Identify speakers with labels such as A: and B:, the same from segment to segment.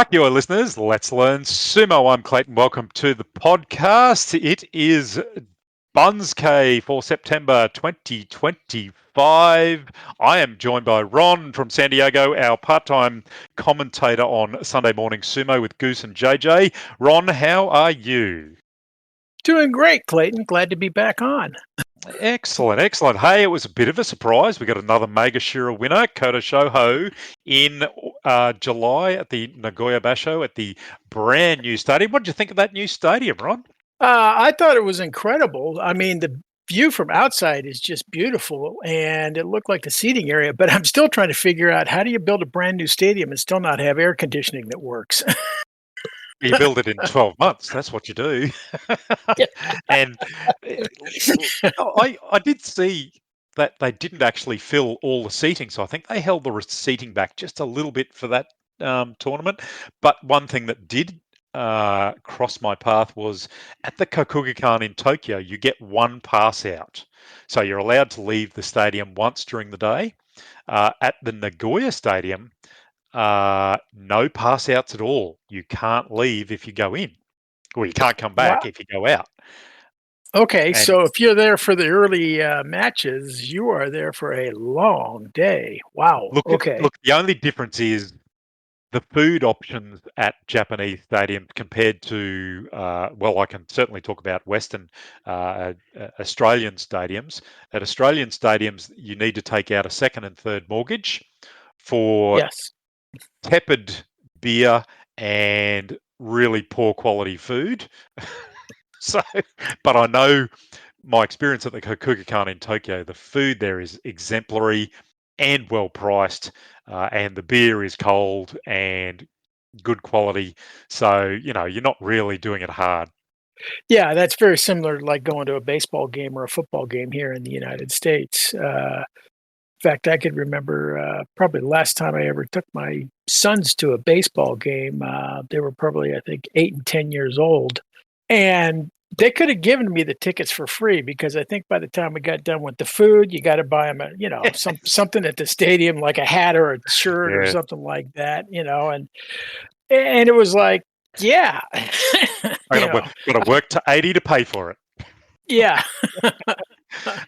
A: Aki listeners, let's learn sumo. I'm Clayton. Welcome to the podcast. It is Banzuke for September 2025. I am joined by Ron from San Diego, our part-time commentator on Sunday Morning Sumo with Goose and JJ. Ron, how are you?
B: Doing great, Clayton. Glad to be back on.
A: Excellent, excellent. Hey, it was a bit of a surprise. We got another Megashira winner, Kota Shoho, in July at the Nagoya Basho at the brand new stadium. What did you think of that new stadium, Ron?
B: I thought it was incredible. I mean, the view from outside is just beautiful, and it looked like the seating area. But I'm still trying to figure out, how do you build a brand new stadium and still not have air conditioning that works?
A: You build it in 12 months. That's what you do. And I did see that they didn't actually fill all the seating. So I think they held the seating back just a little bit for that tournament. But one thing that did cross my path was at the Kokugikan in Tokyo, you get one pass out. So you're allowed to leave the stadium once during the day. At the Nagoya Stadium, no pass outs at all. You can't leave if you go in, or you can't come back if you go out.
B: Okay, so if you're there for the early matches, you are there for a long day. Wow.
A: Look, the only difference is the food options at Japanese stadiums compared to, I can certainly talk about Western Australian stadiums. At Australian stadiums, you need to take out a second and third mortgage for tepid beer and really poor quality food. But I know my experience at the Kokugikan in Tokyo, the food there is exemplary and well priced, and the beer is cold and good quality. So, you're not really doing it hard.
B: Yeah, that's very similar to like going to a baseball game or a football game here in the United States. In fact, I could remember probably the last time I ever took my sons to a baseball game. They were probably, I think, 8 and 10 years old. And they could have given me the tickets for free, because I think by the time we got done with the food, you got to buy them, something at the stadium, like a hat or a shirt or something like that, and it was like, yeah,
A: got to work to 80 to pay for it.
B: Yeah.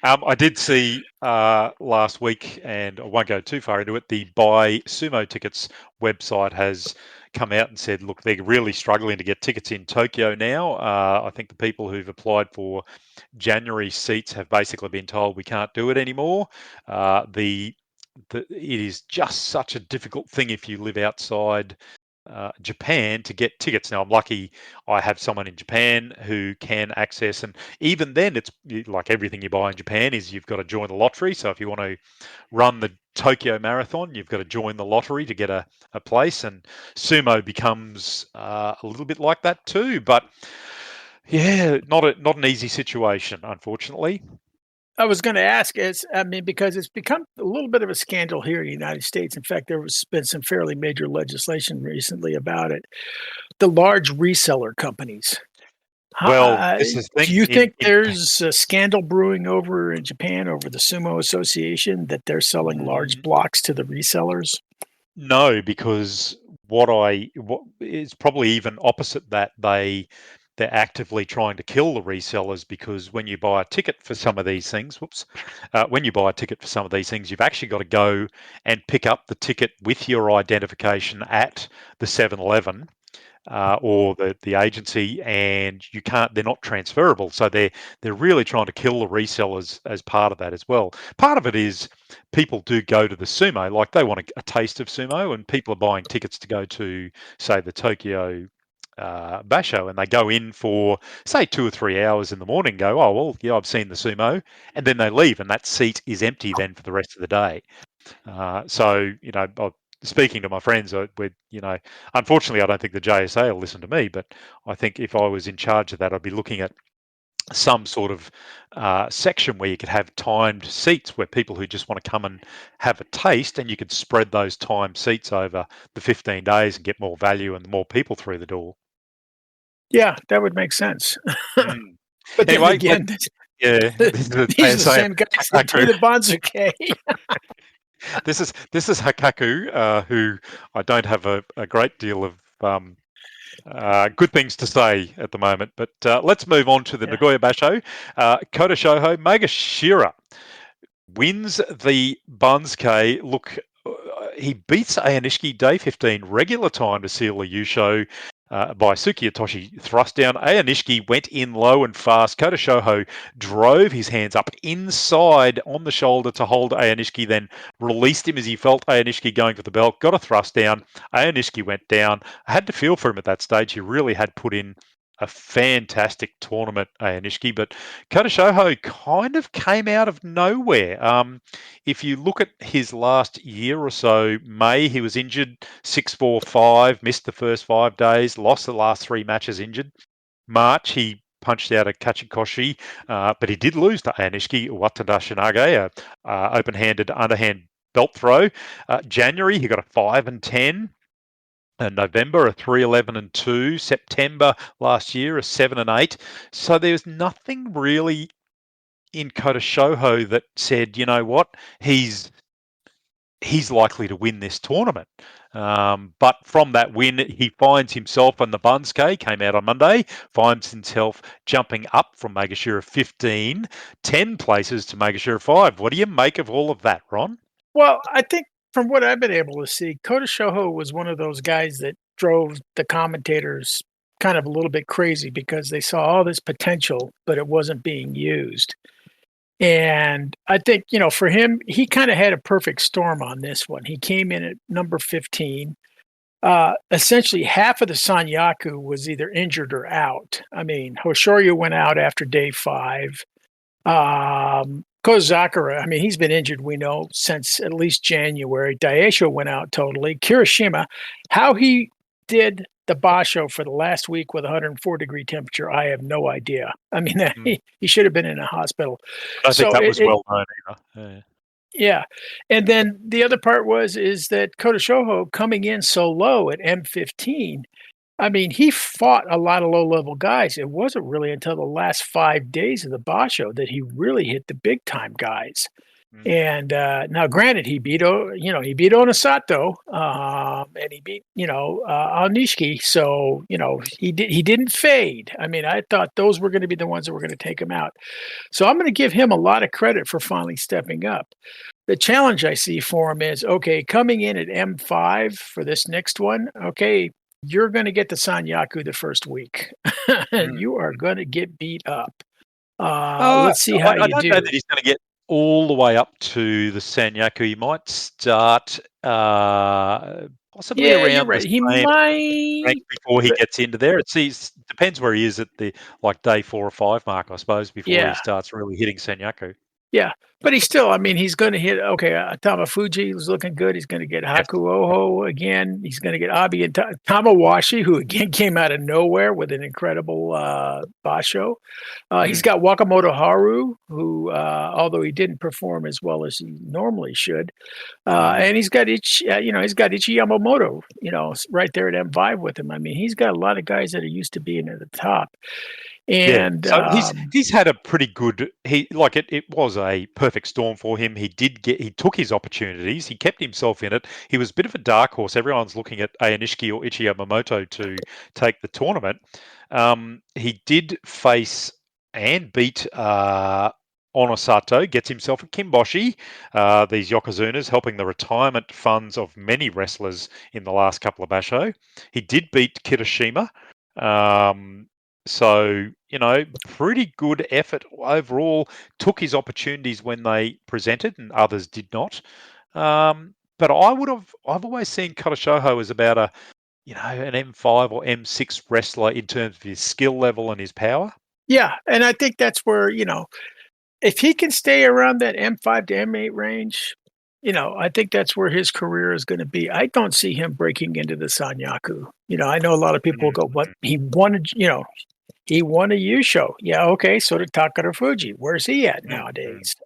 A: I did see last week, and I won't go too far into it, the Buy Sumo Tickets website has come out and said, look, they're really struggling to get tickets in Tokyo now. I think the people who've applied for January seats have basically been told we can't do it anymore. It is just such a difficult thing if you live outside Japan to get tickets. Now, I'm lucky I have someone in Japan who can access, and even then, it's like everything you buy in Japan is you've got to join the lottery. So if you want to run the Tokyo Marathon, you've got to join the lottery to get a place, and sumo becomes a little bit like that too. But yeah, not an easy situation, unfortunately.
B: I was going to ask, because it's become a little bit of a scandal here in the United States. In fact, there has been some fairly major legislation recently about it. The large reseller companies.
A: Well, this is
B: do you think there's a scandal brewing over in Japan over the Sumo Association, that they're selling large blocks to the resellers?
A: No, because what is probably even opposite that. They're actively trying to kill the resellers, because when you buy a ticket for some of these things, you've actually got to go and pick up the ticket with your identification at the 7-Eleven or the agency, and they're not transferable. So they're really trying to kill the resellers as part of that as well. Part of it is people do go to the sumo, like they want a taste of sumo, and people are buying tickets to go to, say, the Tokyo Basho, and they go in for, say, 2 or 3 hours in the morning, go, oh, well, yeah, I've seen the sumo, and then they leave, and that seat is empty then for the rest of the day. So, speaking to my friends, unfortunately, I don't think the JSA will listen to me, but I think if I was in charge of that, I'd be looking at some sort of section where you could have timed seats, where people who just want to come and have a taste, and you could spread those timed seats over the 15 days and get more value and more people through the door.
B: Yeah, that would make sense. But
A: anyway,
B: again,
A: these are
B: the same guys that do the Banzuke.
A: This is Hakaku, who I don't have a great deal of good things to say at the moment. But let's move on to the Nagoya Basho. Kota Shoho Magashira wins the Banzuke. Look, he beats Ayanishiki day 15 regular time to seal the Yusho by Tsukiyatoshi thrust down. Ayanishiki went in low and fast. Kota Shoho drove his hands up inside on the shoulder to hold Ayanishiki, then released him as he felt Ayanishiki going for the belt, got a thrust down. Ayanishiki went down. I had to feel for him at that stage. He really had put in a fantastic tournament, Ayanishiki, but Kota Shoho kind of came out of nowhere. If you look at his last year or so, May, he was injured, 6-4-5, missed the first 5 days, lost the last 3 matches injured. March, he punched out a Kachikoshi, but he did lose to Ayanishiki Watada Shinage, open-handed underhand belt throw. January, he got a 5-10. November, a 3-11-2. September last year, a 7-8. So there's nothing really in Kota Shoho that said, you know what, he's likely to win this tournament. But from that win, he finds himself on the Banzuke, came out on Monday, finds himself jumping up from Magashira 15, 10 places to Magashira 5. What do you make of all of that, Ron?
B: Well, I think from what I've been able to see, Kota Shoho was one of those guys that drove the commentators kind of a little bit crazy because they saw all this potential, but it wasn't being used. And I think, for him, he kind of had a perfect storm on this one. He came in at number 15. Essentially, half of the Sanyaku was either injured or out. I mean, Hoshoryu went out after day 5. Kozakura, he's been injured, we know, since at least January. Daisho went out totally. Kirishima, how he did the Basho for the last week with 104-degree temperature, I have no idea. He should have been in a hospital.
A: I think that was well known either.
B: Yeah. And then the other part is that Kota Shoho coming in so low at M15, he fought a lot of low-level guys. It wasn't really until the last 5 days of the Basho that he really hit the big-time guys. Mm-hmm. And now, granted, he beat Onosato, and he beat Aonishiki. So he didn't fade. I thought those were going to be the ones that were going to take him out. So I'm going to give him a lot of credit for finally stepping up. The challenge I see for him is, okay, coming in at M5 for this next one, okay, you're going to get the Sanyaku the first week, and you are going to get beat up. Let's see how you do.
A: I don't know that he's going to get all the way up to the Sanyaku. He might start possibly around
B: right.
A: the
B: he might
A: before he gets into there. It depends where he is at the day 4 or 5 mark, I suppose, before he starts really hitting Sanyaku.
B: Yeah, but he's still, he's going to hit, Tamafuji was looking good. He's going to get Hakuoho again. He's going to get Abi and Tamawashi, who again came out of nowhere with an incredible basho. He's got Wakamoto Haru, who, although he didn't perform as well as he normally should, and he's got Ichi Yamamoto, right there at M5 with him. He has got a lot of guys that are used to being at the top. And
A: so he's had a pretty good. It was a perfect storm for him. He took his opportunities. He kept himself in it. He was a bit of a dark horse. Everyone's looking at Ayanishiki or Ichi Yamamoto to take the tournament. He did face and beat Onosato, gets himself a Kimboshi. These Yokozunas helping the retirement funds of many wrestlers in the last couple of Basho. He did beat Kirishima. So, pretty good effort overall. Took his opportunities when they presented and others did not. But I've always seen Kota Shoho as about an M5 or M6 wrestler in terms of his skill level and his power.
B: Yeah. And I think that's where, if he can stay around that M5 to M8 range, I think that's where his career is going to be. I don't see him breaking into the Sanyaku. I know a lot of people go, what he wanted, he won a Yusho. Yeah, okay. So did Takara Fuji. Where's he at nowadays?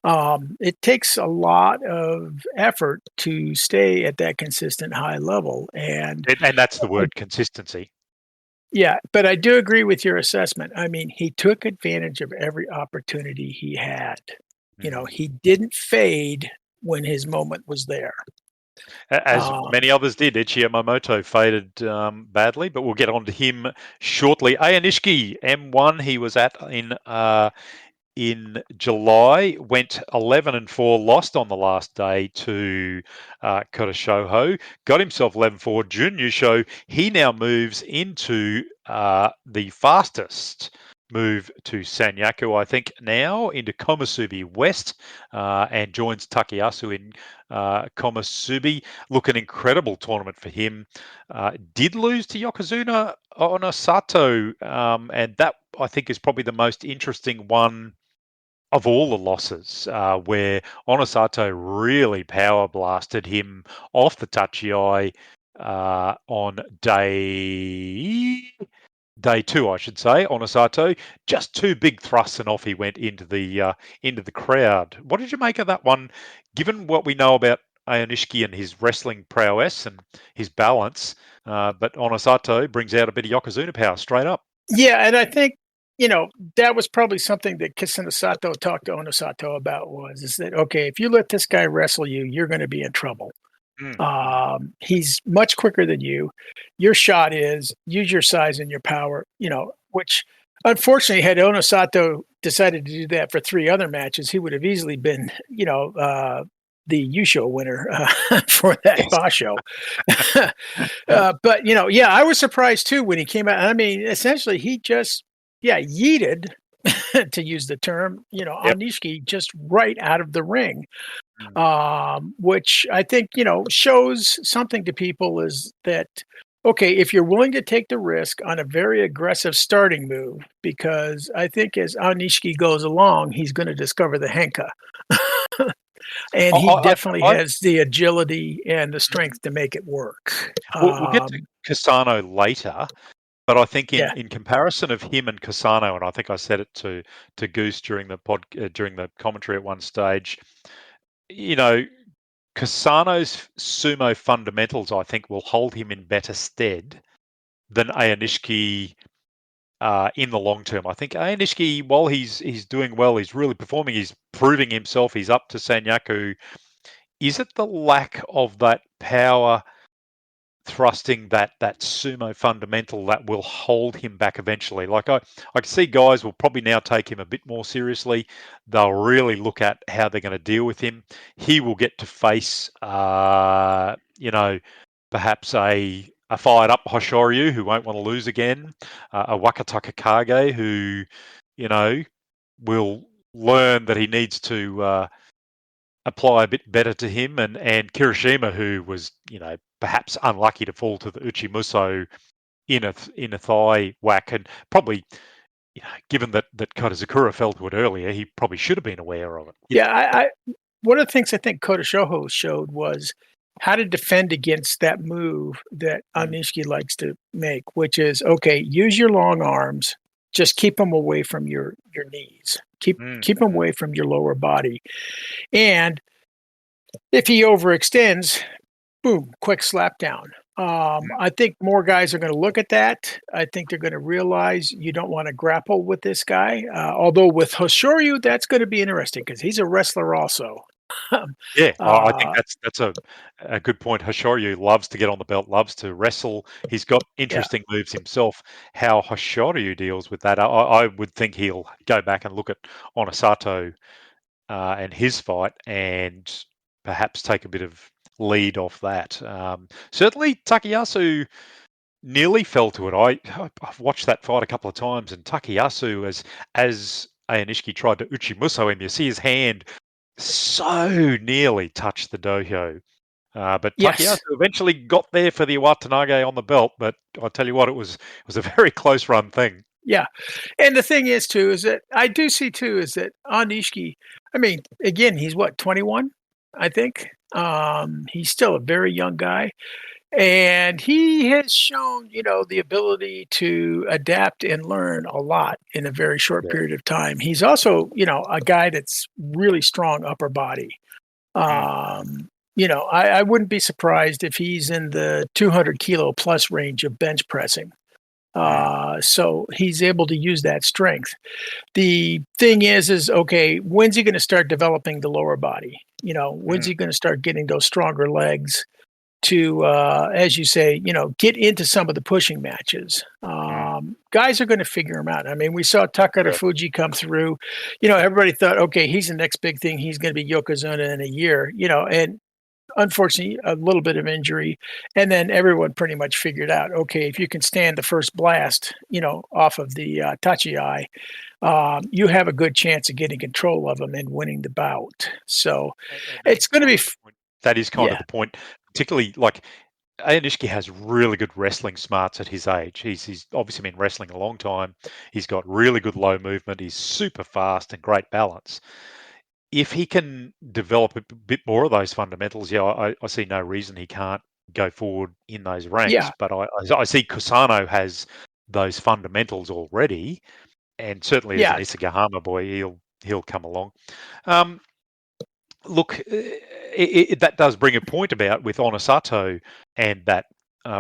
B: It takes a lot of effort to stay at that consistent high level. And
A: that's the word, consistency.
B: Yeah, but I do agree with your assessment. He took advantage of every opportunity he had. He didn't fade when his moment was there.
A: As many others did. Ichi Yamamoto faded badly, but we'll get on to him shortly. Nishiki, M1, he was at in July, went 11-4, lost on the last day to Kuroshoho, got himself 11-4. Junior show, he now moves into the fastest move to Sanyaku, I think, now into Komusubi West, and joins Takayasu in Komusubi. Look, an incredible tournament for him. Did lose to Yokozuna Onosato, and that, I think, is probably the most interesting one of all the losses, where Onosato really power blasted him off the tachiai on day two, I should say. Onosato, just two big thrusts and off he went into the crowd. What did you make of that one, given what we know about Ionishiki and his wrestling prowess and his balance? But Onosato brings out a bit of Yokozuna power straight up.
B: Yeah, and I think, that was probably something that Kisuna Sato talked to Onosato about is that, okay, if you let this guy wrestle you, you're going to be in trouble. He's much quicker than you. Your shot is use your size and your power, which unfortunately, had Onosato decided to do that for 3 other matches, he would have easily been, the Yusho winner for that Basho. But, I was surprised too when he came out. I mean, essentially, he just, yeeted, to use the term, Onishiki just right out of the ring. Which I think, shows something to people is that, okay, if you're willing to take the risk on a very aggressive starting move, because I think as Onishiki goes along, he's going to discover the Henka. And he definitely has the agility and the strength to make it work.
A: We'll get to Kasano later, but I think in comparison of him and Kasano, and I think I said it to Goose during the commentary at one stage, Kasano's sumo fundamentals, I think, will hold him in better stead than Ionishiki in the long term. I think Ionishiki, while he's doing well, he's really performing, he's proving himself, he's up to Sanyaku. Is it the lack of that power thrusting, that sumo fundamental that will hold him back eventually? Like I can see guys will probably now take him a bit more seriously. They'll really look at how they're going to deal with him. He will get to face, perhaps a fired up Hoshoryu who won't want to lose again, a Wakataka Kage who, will learn that he needs to apply a bit better to him, and Kirishima, who was, perhaps unlucky to fall to the Uchimuso in a thigh whack, and probably, given that Kotazakura fell to it earlier, he probably should have been aware of it.
B: Yeah, one of the things I think Kota Shoho showed was how to defend against that move that Onishiki likes to make, which is, okay, use your long arms, just keep them away from your knees. Keep them away from your lower body. And if he overextends, boom, quick slap down. I think more guys are going to look at that. I think they're going to realize you don't want to grapple with this guy. Although with Hoshoryu, that's going to be interesting because he's a wrestler also.
A: I think that's a good point. Hoshoryu loves to get on the belt, loves to wrestle. He's got interesting moves himself. How Hoshoryu deals with that, I would think he'll go back and look at Onosato and his fight, and perhaps take a bit of lead off that. Certainly, Takayasu nearly fell to it. I've watched that fight a couple of times, and Takayasu, as Ionishiki tried to Uchimuso him, you see his hand so nearly touched the dohyo. But Takayasu eventually got there for the Iwatanage on the belt, but I'll tell you what, it was a very close run thing.
B: Yeah. And the thing is, too, is that I do see, too, is that Onishiki, I mean, again, he's 21, I think. He's still a very young guy. And he has shown, the ability to adapt and learn a lot in a very short period of time. He's also, a guy that's really strong upper body. I wouldn't be surprised if he's in the 200 kilo plus range of bench pressing. So he's able to use that strength. The thing is okay, when's he going to start developing the lower body? When's
A: Mm,
B: he going to start getting those stronger legs to, as you say, get into some of the pushing matches?
A: mm,
B: Guys are going to figure him out. I mean, we saw Takara
A: yeah,
B: Fuji come through. Everybody thought, okay, he's the next big thing. He's going to be Yokozuna in a year. And unfortunately, a little bit of injury, and then everyone pretty much figured out, okay, if you can stand the first blast, off of the Tachi, you have a good chance of getting control of them and winning the bout. So
A: and
B: it's
A: that's
B: going to
A: kind
B: be,
A: of the point. That is kind of
B: yeah,
A: the point, particularly like Ayanishki has really good wrestling smarts at his age. He's obviously been wrestling a long time. He's got really good low movement. He's super fast and great balance. If he can develop a bit more of those fundamentals, yeah, I see no reason he can't go forward in those ranks.
B: yeah,
A: But I see Kusano has those fundamentals already, and certainly as an
B: yeah.
A: Isagahama boy, he'll come along. Um, Look, that does bring a point about with Onosato, and that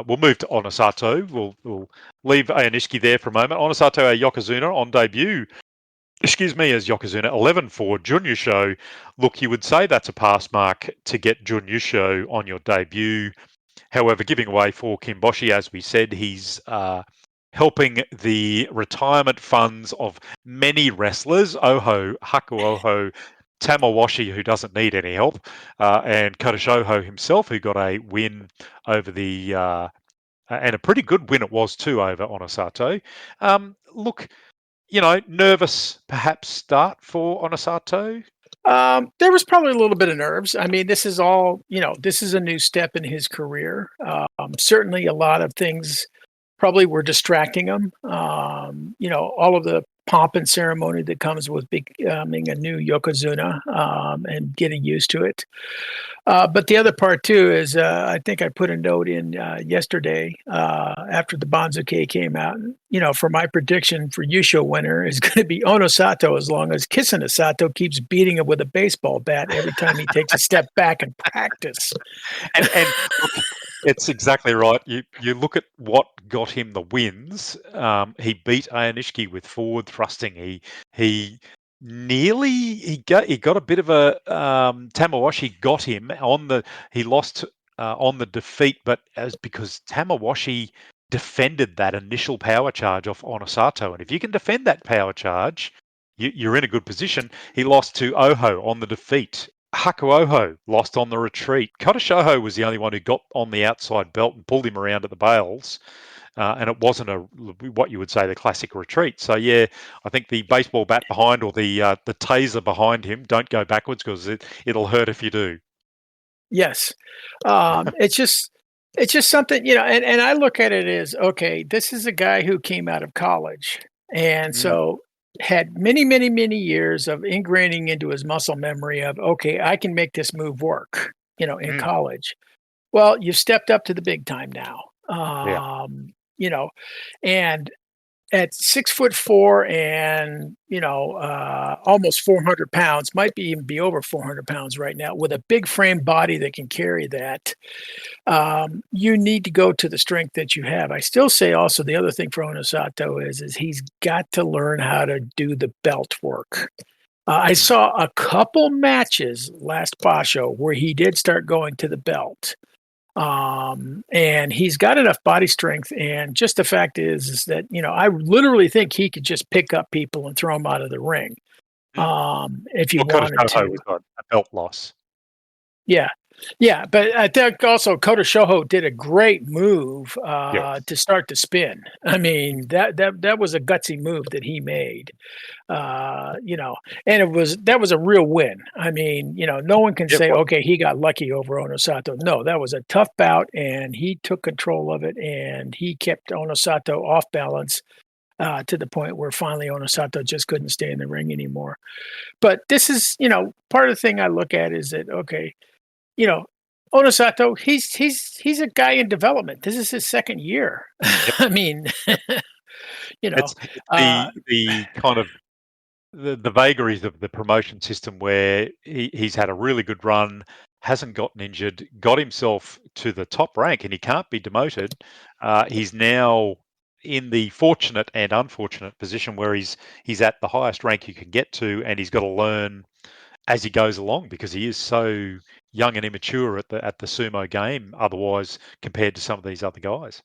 A: we'll move to Onosato. We'll leave Ayanishiki there for a moment. Onosato Yokozuna on debut, excuse me, as Yokozuna 11 for Junyusho. Look, you would say that's a pass mark to get Junyusho on your debut. However, giving away for Kimboshi, as we said, he's helping the retirement funds of many wrestlers, Haku Oho, Tamawashi, who doesn't need any help, and Kodashoho himself, who got a win over and a pretty good win it was too, over Onosato. Look, nervous perhaps start for Onosato.
B: There was probably a little bit of nerves. I mean, this is all, this is a new step in his career. Certainly a lot of things probably were distracting him. All of the pomp and ceremony that comes with becoming a new Yokozuna, and getting used to it. But the other part too is, I think I put a note in yesterday, after the Banzuke came out. For my prediction for Yusho winner is going to be Onosato, as long as Kisana Sato keeps beating him with a baseball bat every time he takes a step back in practice.
A: And look, it's exactly right. You look at what got him the wins. He beat Ayanishiki with forward thrusting. He nearly he got a bit of a Tamawashi got him on the he lost on the defeat, but as because Tamawashi defended that initial power charge off Onosato, and if you can defend that power charge, you're in a good position. He lost to Oho on the defeat. Hakuoho lost on the retreat. Kodashoho was the only one who got on the outside belt and pulled him around at the bales, and it wasn't what you would say the classic retreat. So yeah, I think the baseball bat behind or the taser behind him, don't go backwards because it'll hurt if you do.
B: Yes. It's just something, and I look at it as, okay, this is a guy who came out of college. And
A: Mm,
B: so had many, many, many years of ingraining into his muscle memory of, okay, I can make this move work, in
A: mm,
B: college. Well, you've stepped up to the big time now.
A: yeah,
B: And at 6'4" and almost 400 pounds, might be even be over 400 pounds right now, with a big frame body that can carry that. You need to go to the strength that you have. I still say also the other thing for Onosato is he's got to learn how to do the belt work. I
A: mm,
B: saw a couple matches last Basho where he did start going to the belt. And he's got enough body strength. And just the fact is that, I literally think he could just pick up people and throw them out of the ring,
A: mm.
B: if he
A: Well,
B: wanted
A: Kodashoho
B: to.
A: was a belt loss.
B: Yeah. Yeah. But I think also Kota Shoho did a great move,
A: Yes.
B: to start to spin. I mean, that was a gutsy move that he made. And that was a real win. I mean, no one can
A: Yeah.
B: say,
A: What?
B: okay, he got lucky over Onosato. No, that was a tough bout, and he took control of it, and he kept Onosato off balance, to the point where finally Onosato just couldn't stay in the ring anymore. But this is, part of the thing I look at is that, okay, you know, Onosato, he's a guy in development. This is his second year.
A: Yep.
B: I mean, you know,
A: It's
B: uh,
A: the kind of the vagaries of the promotion system where he's had a really good run, hasn't gotten injured, got himself to the top rank, and he can't be demoted. He's now in the fortunate and unfortunate position where he's at the highest rank you can get to, and he's got to learn as he goes along because he is so young and immature at the sumo game. Otherwise, compared to some of these other guys.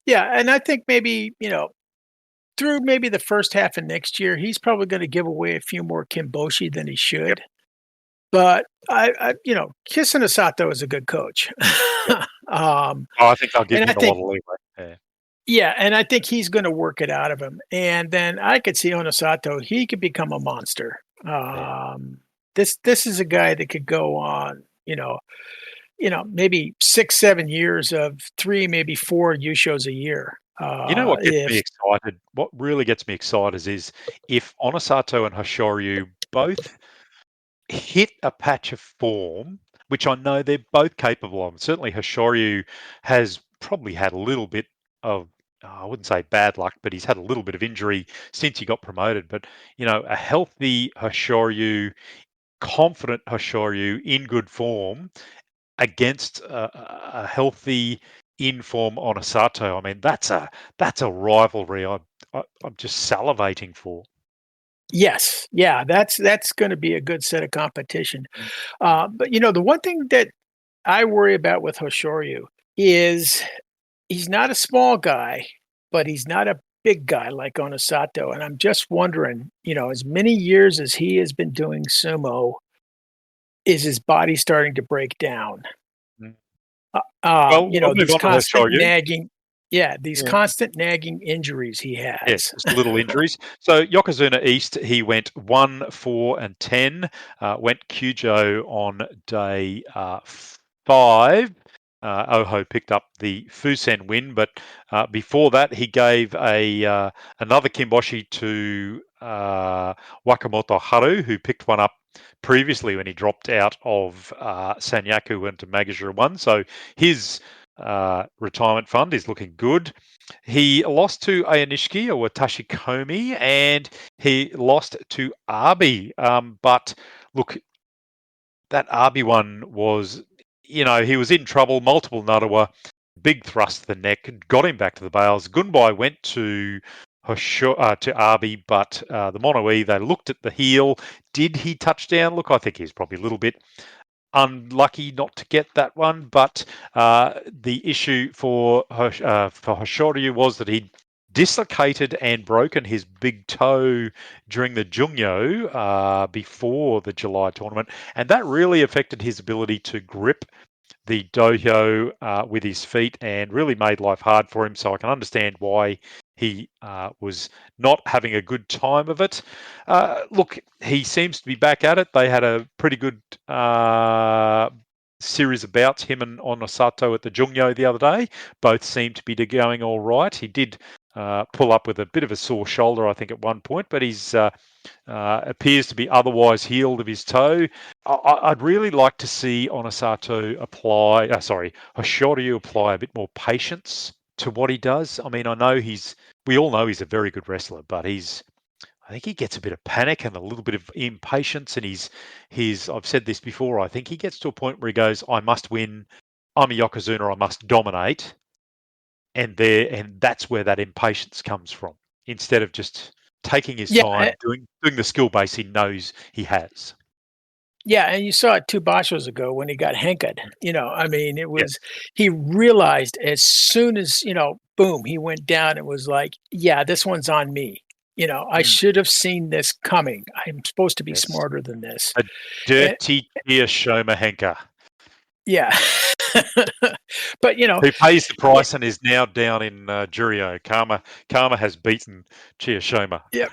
B: Yeah, and I think maybe through maybe the first half of next year, he's probably going to give away a few more kimboshi than he
A: Yep.
B: should. But Kisuna Sato is a good coach.
A: Yep.
B: um,
A: Oh, I think they'll give
B: and I
A: him a lot
B: think
A: of leeway. Yeah.
B: Yeah, and I think he's gonna work it out of him, and then I could see Onosato, he could become a monster.
A: Yeah.
B: This is a guy that could go on, maybe 6, 7 years of 3, maybe 4 U shows a year.
A: You know what gets me
B: If
A: excited? What really gets me excited is if Onosato and Hoshoryu both hit a patch of form, which I know they're both capable of. Certainly, Hoshoryu has probably had a little bit of, I wouldn't say bad luck, but he's had a little bit of injury since he got promoted. But, a healthy Hoshoryu, confident Hoshoryu in good form against a healthy in form Onosato. I mean, that's a rivalry I'm just salivating for.
B: Yes, yeah, that's gonna be a good set of competition.
A: Mm, mm.
B: But, the one thing that I worry about with Hoshoryu is he's not a small guy, but he's not a big guy like Onosato, and I'm just wondering, as many years as he has been doing sumo, is his body starting to break down?
A: Mm. Well, I'll move
B: These
A: on to
B: constant
A: Hoshoryu.
B: nagging these constant nagging injuries he
A: Yes,
B: has.
A: just little injuries. So Yokozuna East, he went 1, 4, and 10. Went Kyujo on day 5. Oho picked up the Fusen win, but before that, he gave another kimboshi to Wakamoto Haru, who picked one up previously when he dropped out of Sanyaku into Magashira 1. So his retirement fund is looking good. He lost to Ayanishiki or Tashikomi, and he lost to Arby. But look, that Arby one was, he was in trouble, multiple Narawa, big thrust to the neck, got him back to the bales. Gunbai went to to Arby, but the Mono E, they looked at the heel. Did he touch down? Look, I think he's probably a little bit unlucky not to get that one, but the issue for Hoshoryu was that he dislocated and broken his big toe during the Jungyo before the July tournament, and that really affected his ability to grip the dohyo with his feet and really made life hard for him. So I can understand why he was not having a good time of it. Look, he seems to be back at it. They had a pretty good series of bouts, him and Onosato at the Jungyo the other day. Both seemed to be going all right. He did pull up with a bit of a sore shoulder, I think, at one point, but he's appears to be otherwise healed of his toe. I'd really like to see Hoshoryu apply a bit more patience to what he does. I mean, we all know he's a very good wrestler, but I think he gets a bit of panic and a little bit of impatience, and I've said this before, I think he gets to a point where he goes, I must win, I'm a Yokozuna, I must dominate, and that's where that impatience comes from, instead of just taking his
B: Yeah,
A: time doing the skill base he knows he has.
B: yeah, and you saw it 2 Bashos ago when he got Henka'd. I mean,
A: Yes.
B: he realized as soon as, boom, he went down, it was like, "Yeah, this one's on me." I
A: Mm,
B: should have seen this coming. I'm supposed to be
A: yes.
B: smarter than this.
A: A
B: And
A: dirty Shoma Henker
B: yeah. But,
A: who pays the
B: yeah,
A: price and is now down in Jurio. Karma has beaten Chiyoshoma.
B: yeah.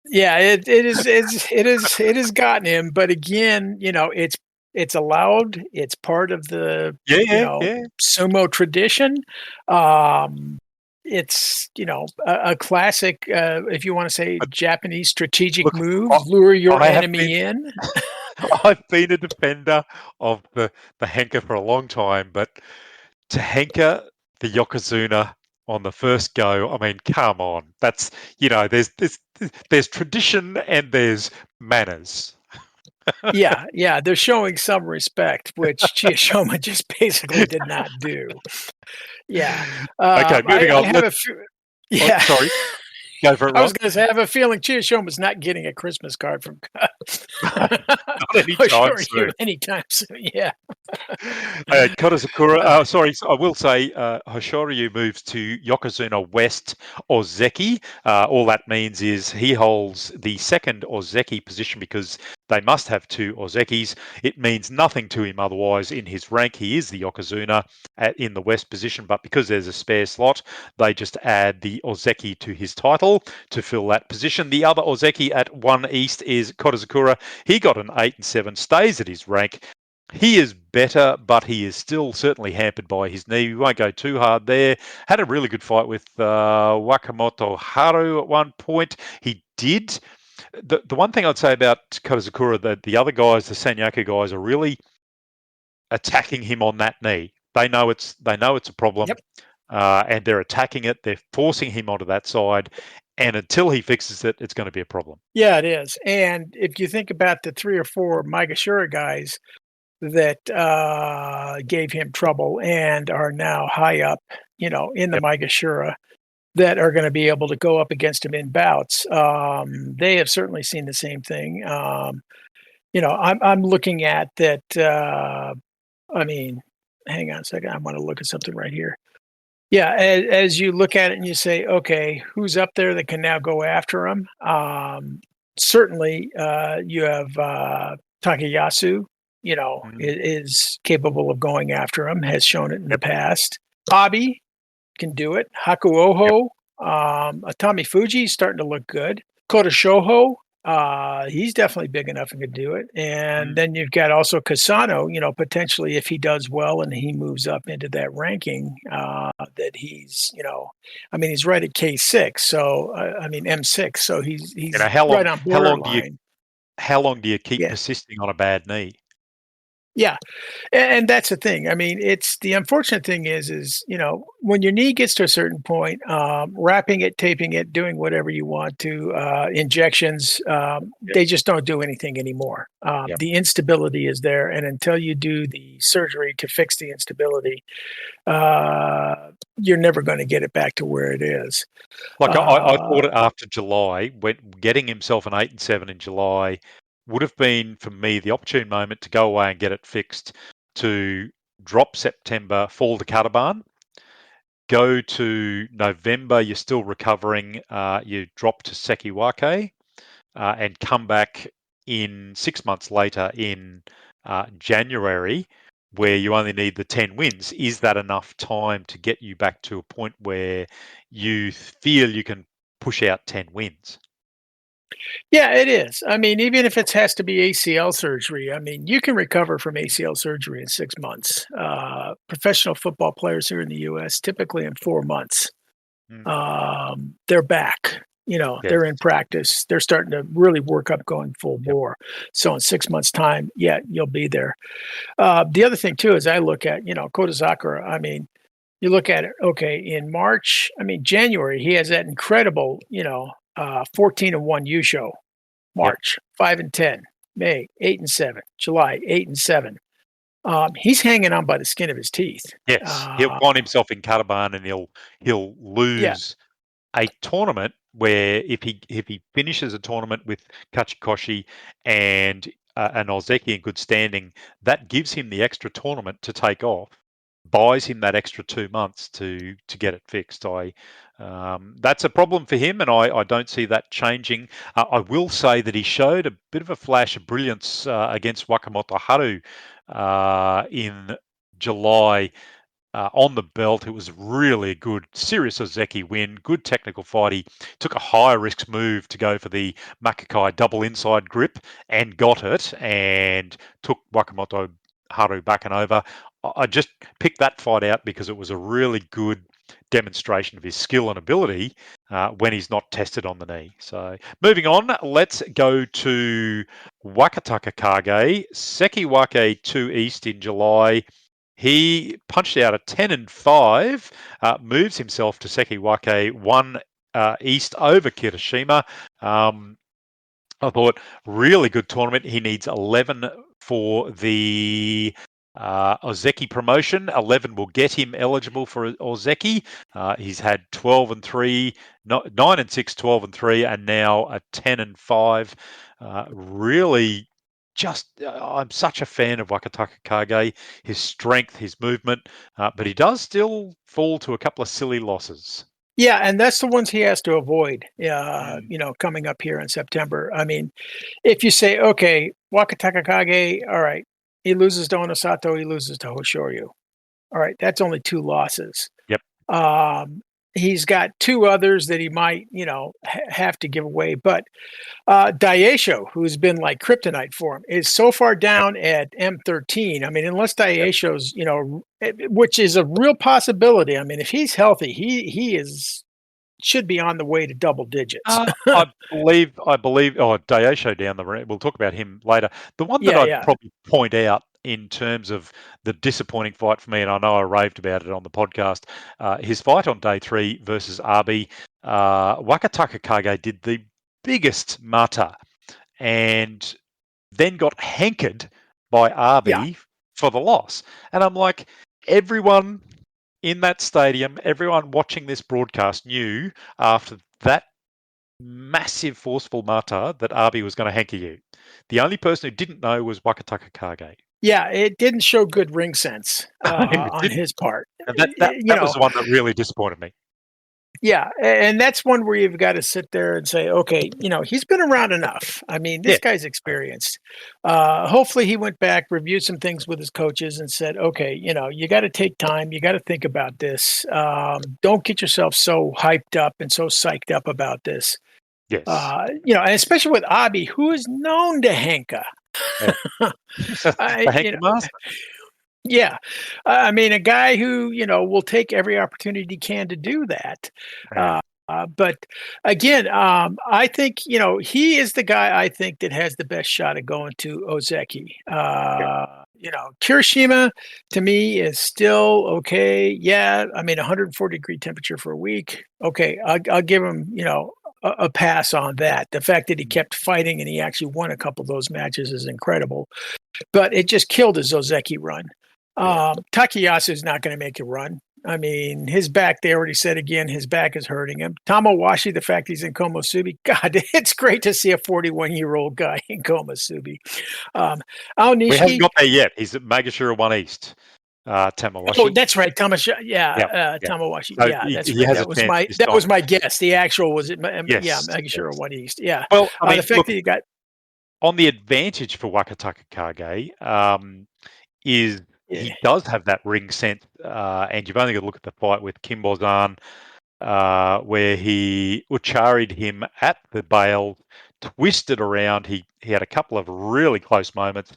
B: Yeah, it has gotten him, but again, it's allowed, it's part of the,
A: Yeah, yeah, yeah.
B: sumo tradition. Um, it's, a classic, if you wanna say Japanese strategic
A: Look,
B: move,
A: I,
B: lure your
A: I have been
B: enemy in.
A: I've been a defender of the Henker for a long time, but to Henker the Yokozuna on the first go, I mean, come on. That's there's tradition and there's manners.
B: Yeah, yeah, they're showing some respect, which Chiyoshima just basically did not do. Yeah.
A: Okay, moving
B: I
A: on.
B: have
A: Let's.
B: a few.
A: Oh,
B: Yeah.
A: sorry, go for it,
B: I was
A: Ron.
B: going to say, I have a feeling Chiyoshoma is not getting a Christmas card from
A: Not anytime
B: Hoshoryu
A: soon.
B: anytime soon. Yeah.
A: Kodazakura,
B: Uh,
A: sorry, I will say Hoshoryu moves to Yokozuna West Ozeki. All that means is he holds the second Ozeki position because they must have two Ozekis. It means nothing to him otherwise in his rank. He is the Yokozuna in the West position, but because there's a spare slot, they just add the Ozeki to his title to fill that position. The other Ozeki at 1 East is Kodazakura. He got an 8 and 7, stays at his rank. He is better, but he is still certainly hampered by his knee. We won't go too hard there. Had a really good fight with Wakamoto Haru at one point. He did. The one thing I'd say about Kodazakura, the other guys, the Sanyaku guys, are really attacking him on that knee. They know it's a problem,
B: yep.
A: and they're attacking it. They're forcing him onto that side, and until he fixes it, it's going to be a problem.
B: Yeah, it is. And if you think about the 3 or 4 Maegashira guys that gave him trouble and are now high up, in the
A: Yep.
B: Maegashira, that are going to be able to go up against him in bouts. They have certainly seen the same thing. I'm looking at that. I mean, hang on a second. I want to look at something right here. Yeah, as you look at it and you say, okay, who's up there that can now go after him? Certainly, you have Takayasu.
A: Mm.
B: Is capable of going after him. Has shown it in the past. Abi can do it.
A: Yep.
B: Hakuoho, Atami Fuji is starting to look good. Kota Shoho, he's definitely big enough and can do it. And
A: Mm.
B: then you've got also Kasano, potentially if he does well and he moves up into that ranking, that he's right at K6. So, M6. So he's
A: How
B: right
A: long?
B: on
A: How long do you?
B: borderline.
A: How long do you keep
B: Yeah.
A: persisting on a bad knee?
B: Yeah. And that's the thing. I mean, it's the unfortunate thing is, when your knee gets to a certain point, wrapping it, taping it, doing whatever you want to, injections,
A: Yep.
B: they just don't do anything anymore.
A: Yep.
B: The instability is there. And until you do the surgery to fix the instability, you're never going to get it back to where it is.
A: Like I
B: Uh,
A: thought after July, when getting himself an 8 and 7 in July would have been for me the opportune moment to go away and get it fixed, to drop September, fall to Cataban, go to November, you're still recovering, you drop to Sekiwake, and come back in 6 months later in January, where you only need the 10 wins. Is that enough time to get you back to a point where you feel you can push out 10 wins?
B: Yeah, it is. I mean, even if it has to be ACL surgery, I mean, you can recover from ACL surgery in 6 months. Professional football players here in the U.S. typically in 4 months,
A: Mm.
B: they're back. They're in
A: Yes.
B: practice. They're starting to really work up going full
A: Yep.
B: bore. So in 6 months' time, yeah, you'll be there. The other thing too is I look at Kota Sakura. I mean, you look at it. Okay, in March, I mean January, he has that incredible 14-1 U show.
A: Yep.
B: March 5 and 10, May 8 and 7, July 8 and 7. He's hanging on by the skin of his teeth.
A: Yes. He'll
B: Uh,
A: find himself in Cataban and he'll
B: yeah,
A: lose a tournament where if he finishes a tournament with Kachikoshi and an Ozeki in good standing, that gives him the extra tournament to take off, buys him that extra 2 months to get it fixed. That's a problem for him, and I don't see that changing. I will say that he showed a bit of a flash of brilliance against Wakamoto Haru in July on the belt. It was really a good, serious Ozeki win, good technical fight. He took a high risk move to go for the Makakai double inside grip and got it and took Wakamoto Haru back and over. I just picked that fight out because it was a really good demonstration of his skill and ability when he's not tested on the knee. So moving on, let's go to Wakataka Kage, Sekiwake 2 East in July. He punched out a 10 and 5, moves himself to Sekiwake 1 East over Kirishima. I thought really good tournament. He needs 11 for the Ozeki promotion, 11 will get him eligible for Ozeki. He's had 12-3, 9-6, 12-3, and now a 10-5. Really, I'm such a fan of Wakataka Kage. His strength, his movement, but he does still fall to a couple of silly losses.
B: Yeah, and that's the ones he has to avoid.
A: Mm.
B: Coming up here in September. I mean, if you say, okay, Wakataka Kage, all right, he loses to Onosato, he loses to Hoshoryu. All right, that's only 2 losses.
A: Yep.
B: He's got 2 others that he might, have to give away. But Daisho, who's been like kryptonite for him, is so far
A: Yep.
B: down at M13. I mean, unless
A: Yep.
B: Daisho's, which is a real possibility. I mean, if he's healthy, he should be on the way to double digits.
A: I believe. Oh, Daisho down the road. We'll talk about him later. The one that
B: Yeah,
A: I'd
B: yeah,
A: probably point out in terms of the disappointing fight for me, and I know I raved about it on the podcast, his fight on day 3 versus Arby, Wakataka Kage did the biggest mata and then got hankered by
B: yeah.
A: Arby for the loss. And I'm like, everyone in that stadium, everyone watching this broadcast knew after that massive forceful mata that Arby was going to hanker you. The only person who didn't know was Wakataka Kage.
B: Yeah, it didn't show good ring sense
A: It
B: on
A: didn't.
B: his part.
A: And that, that,
B: You
A: that was
B: know,
A: the one that really disappointed me.
B: yeah, and that's one where you've got to sit there and say, okay, he's been around enough. I mean,
A: Yeah.
B: this guy's experienced. Hopefully, he went back, reviewed some things with his coaches, and said, okay, you got to take time, you got to think about this. Don't get yourself so hyped up and so psyched up about this.
A: Yes.
B: And especially with Abi, who is known to henka.
A: Yeah. The
B: I,
A: hanker master.
B: Yeah. I mean, a guy who, will take every opportunity he can to do that.
A: Yeah.
B: But again, I think, he is the guy I think that has the best shot at going to Ozeki.
A: Yeah.
B: Kirishima to me is still okay. Yeah. I mean, 140-degree temperature for a week. Okay. I'll give him, a pass on that. The fact that he kept fighting and he actually won a couple of those matches is incredible. But it just killed his Ozeki run.
A: Yeah.
B: Takayasu's not going to make a run. I mean, his back, they already said again, his back is hurting him. Tamawashi, the fact he's in Komosubi, God, it's great to see a 41-year-old guy in Komosubi.
A: We haven't
B: Aonishiki,
A: got there yet. He's at Magashira 1 East, Tamawashi.
B: oh, that's right, Tamawashi.
A: Yeah.
B: Yeah,
A: Yeah.
B: Tamawashi.
A: So
B: Yeah, that's
A: he
B: right.
A: has a
B: That was
A: chance
B: my
A: this
B: that was
A: time.
B: my guess. The actual was it? Yeah,
A: Yes.
B: Magashira
A: Yes.
B: One East. Yeah.
A: Well, I mean,
B: The fact
A: look,
B: that you got
A: on the advantage for Wakataka Kage is
B: yeah,
A: he does have that ring sense, and you've only got to look at the fight with Kimbozan, where he ucharied him at the bail, twisted around. He had a couple of really close moments.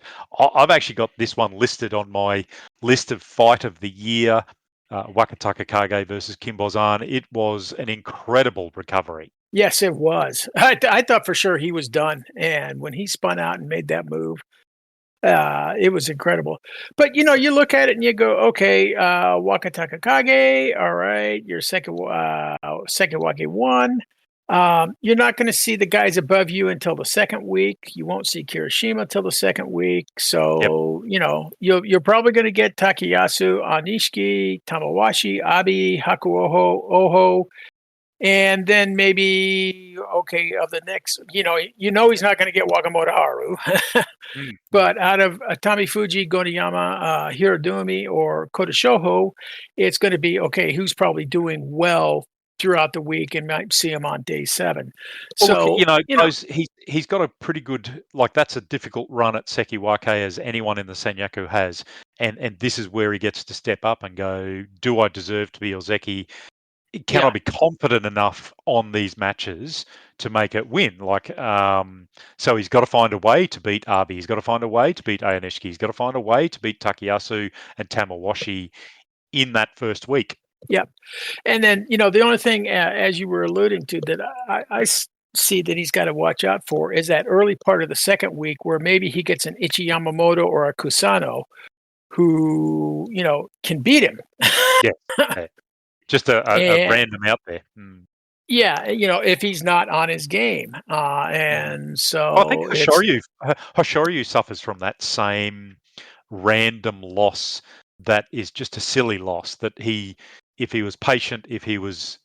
A: I've actually got this one listed on my list of fight of the year, Wakataka Kage versus Kimbozan. It was an incredible recovery.
B: yes, it was. I thought for sure he was done, and when he spun out and made that move, it was incredible. But you look at it and you go, okay, Wakataka Kage, all right, your second Wake one. You're not going to see the guys above you until the second week. You won't see Kirishima till the second week.
A: Yep.
B: So you're probably going to get Takayasu, Anishiki, Tamawashi, Abi, Hakuoho, Oho. And then maybe okay of the next, he's not going to get Wakamoto Haru,
A: Mm.
B: but out of Tommy Fuji, Goniyama, Hirodumi, or Kota Shoho, it's going to be okay. Who's probably doing well throughout the week and might see him on day 7.
A: Well, look,
B: So
A: he's got a pretty good, like, that's a difficult run at Sekiwake as anyone in the Senyaku has, and this is where he gets to step up and go, do I deserve to be Ozeki? Can I
B: yeah,
A: be confident enough on these matches to make it win? So he's got to find a way to beat Arby. He's got to find a way to beat Aoneshiki. He's got to find a way to beat Takayasu and Tamawashi in that first week.
B: yeah. And then the only thing, as you were alluding to, that I see that he's got to watch out for is that early part of the second week where maybe he gets an Ichi Yamamoto or a Kusano who can beat him.
A: Yeah. Just a
B: And
A: random out there. Mm.
B: yeah, if he's not on his game. And
A: I think
B: so it's
A: Hoshoryu suffers from that same random loss that is just a silly loss. That if he was patient, if he was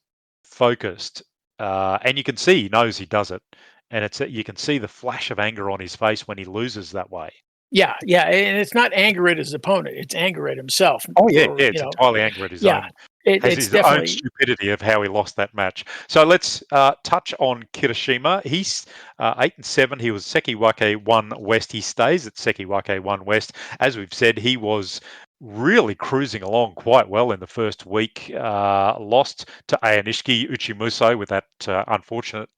A: focused, and you can see he knows he does it, and you can see the flash of anger on his face when he loses that way.
B: Yeah, and it's not anger at his opponent; it's anger at himself.
A: Oh yeah, it's entirely anger at his
B: Yeah,
A: own. Has
B: it's
A: his own
B: definitely
A: stupidity of how he lost that match. So let's touch on Kirishima. He's 8-7. He was Sekiwake 1 West. He stays at Sekiwake 1 West. As we've said, he was really cruising along quite well in the first week. Lost to Ayanishiki Uchimuso with that unfortunate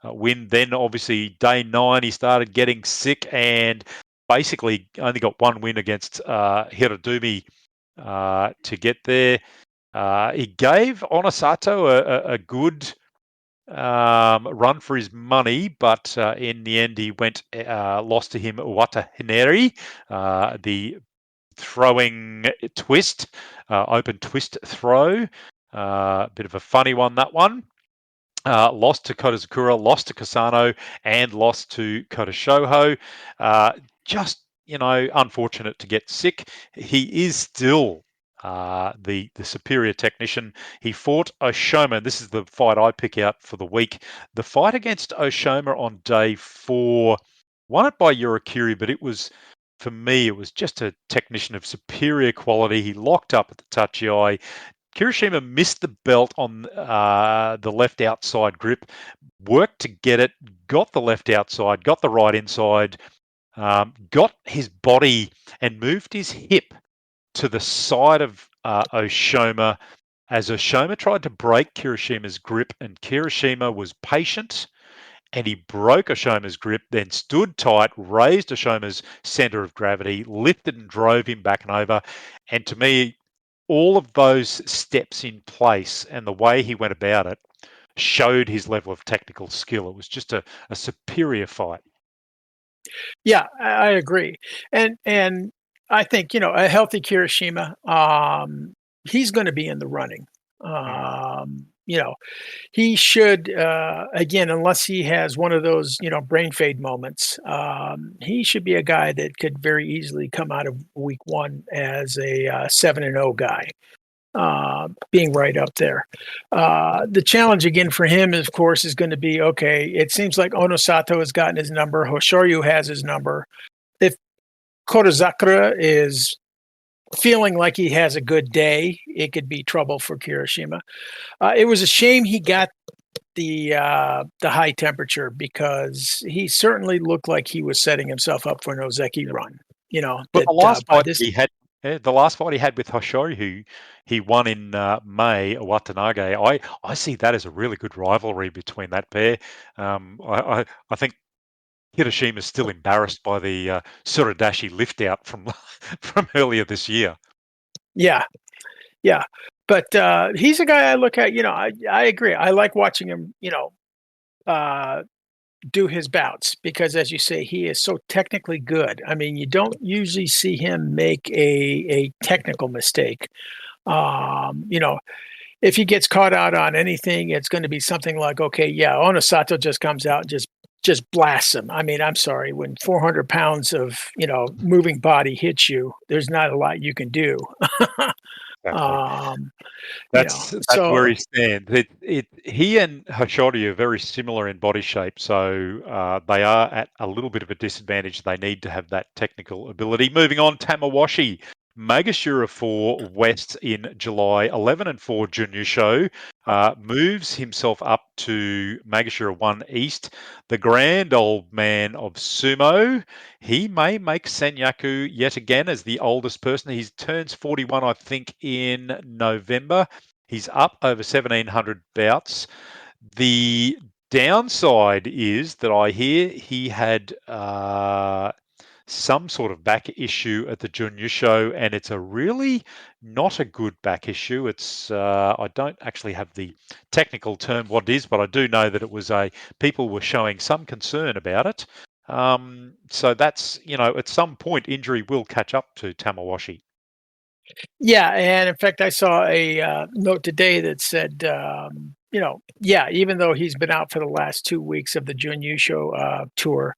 A: win. Then obviously day 9 he started getting sick and basically only got one win against Hirodumi to get there. He gave Onosato a good run for his money, but in the end he lost to him Wata Hineri, the throwing twist, open twist throw. Bit of a funny one, that one. Lost to Kodazakura, lost to Kasano, and lost to Kodashoho. Just, unfortunate to get sick. He is still the superior technician. He fought Oshoma. This is the fight I pick out for the week. The fight against Oshoma on day 4, won it by Yorikiri, but for me, it was just a technician of superior quality. He locked up at the Tachi-Ai. Kirishima missed the belt on the left outside grip, worked to get it, got the left outside, got the right inside, got his body and moved his hip to the side of Oshoma as Oshoma tried to break Kirishima's grip, and Kirishima was patient and he broke Oshoma's grip, then stood tight, raised Oshoma's center of gravity, lifted and drove him back and over. And to me, all of those steps in place and the way he went about it showed his level of technical skill. It was just a superior fight.
B: Yeah, I agree, and I think a healthy Kirishima, he's going to be in the running. He should again, unless he has one of those brain fade moments, he should be a guy that could very easily come out of week 1 as a 7-0 guy. Being right up there. The challenge again for him, of course, is going to be, okay, it seems like Onosato has gotten his number. Hoshoryu has his number. If Kodazakura is feeling like he has a good day, it could be trouble for Kirishima. It was a shame he got the high temperature, because he certainly looked like he was setting himself up for an Ozeki run.
A: But the last fight he had, the last fight he had with Hoshoryu, who he won in May, Watanabe, I see that as a really good rivalry between that pair. I think Hiroshima is still embarrassed by the Suradashi lift out from earlier this year.
B: Yeah. But he's a guy I look at. I agree. I like watching him. Do his bouts, because, as you say, he is so technically good. I mean, you don't usually see him make a technical mistake. If he gets caught out on anything, it's going to be something like, okay, yeah, Onosato just comes out and just blasts him. I mean, I'm sorry, when 400 pounds of moving body hits you, there's not a lot you can do.
A: Exactly. That's where he stands. He and Hashori are very similar in body shape, so they are at a little bit of a disadvantage. They need to have that technical ability. Moving on, Tamawashi. Magashura 4 West in July, 11-4 Junyusho, moves himself up to Magashura 1 East. The grand old man of sumo, he may make Senyaku yet again as the oldest person. He turns 41, I think, in November. He's up over 1,700 bouts. The downside is that I hear he had some sort of back issue at the Junyusho, and it's a really not a good back issue. It's I don't actually have the technical term what it is, but I do know that it was people were showing some concern about it. So that's, at some point injury will catch up to Tamawashi.
B: Yeah, and in fact, I saw a note today that said even though he's been out for the last 2 weeks of the Junyusho tour,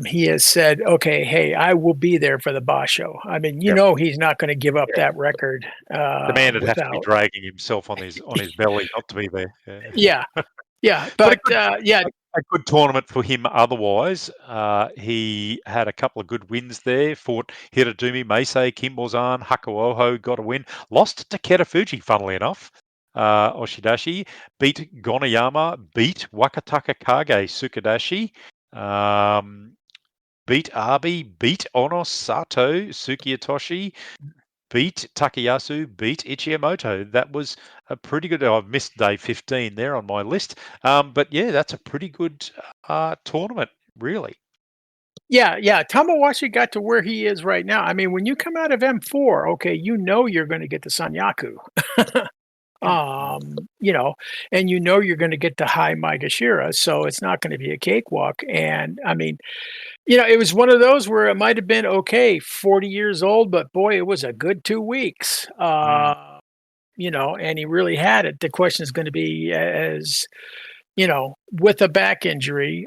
B: he has said, "Okay, hey, I will be there for the Basho." I mean,
A: Yep.
B: he's not going to give up
A: Yeah.
B: that record
A: The man would have to be
B: without.
A: dragging himself on his belly not to be there. Yeah.
B: Yeah, yeah,
A: But a
B: but
A: good
B: yeah,
A: a good tournament for him otherwise. He had a couple of good wins there. Fought Hiradumi, Meisei, Kimbozan, Hakuoho, got a win. Lost to Ketafuji, funnily enough. Oshidashi beat Gonayama, beat Wakataka Kage Sukadashi, beat Abi, beat Onos Sato Sukiyatoshi, beat Takayasu, beat Ichimoto. That was a pretty good. I've missed day 15 there on my list. But yeah, that's a pretty good tournament, really.
B: yeah. Tamawashi got to where he is right now. I mean, when you come out of M4, okay, you're going to get the Sanyaku.
A: Mm.
B: um, you know, and you're going to get the high Maegashira, so it's not going to be a cakewalk. And I mean, it was one of those where it might have been okay, 40 years old, but boy, it was a good 2 weeks.
A: Mm.
B: And he really had it. The question is going to be, as with a back injury,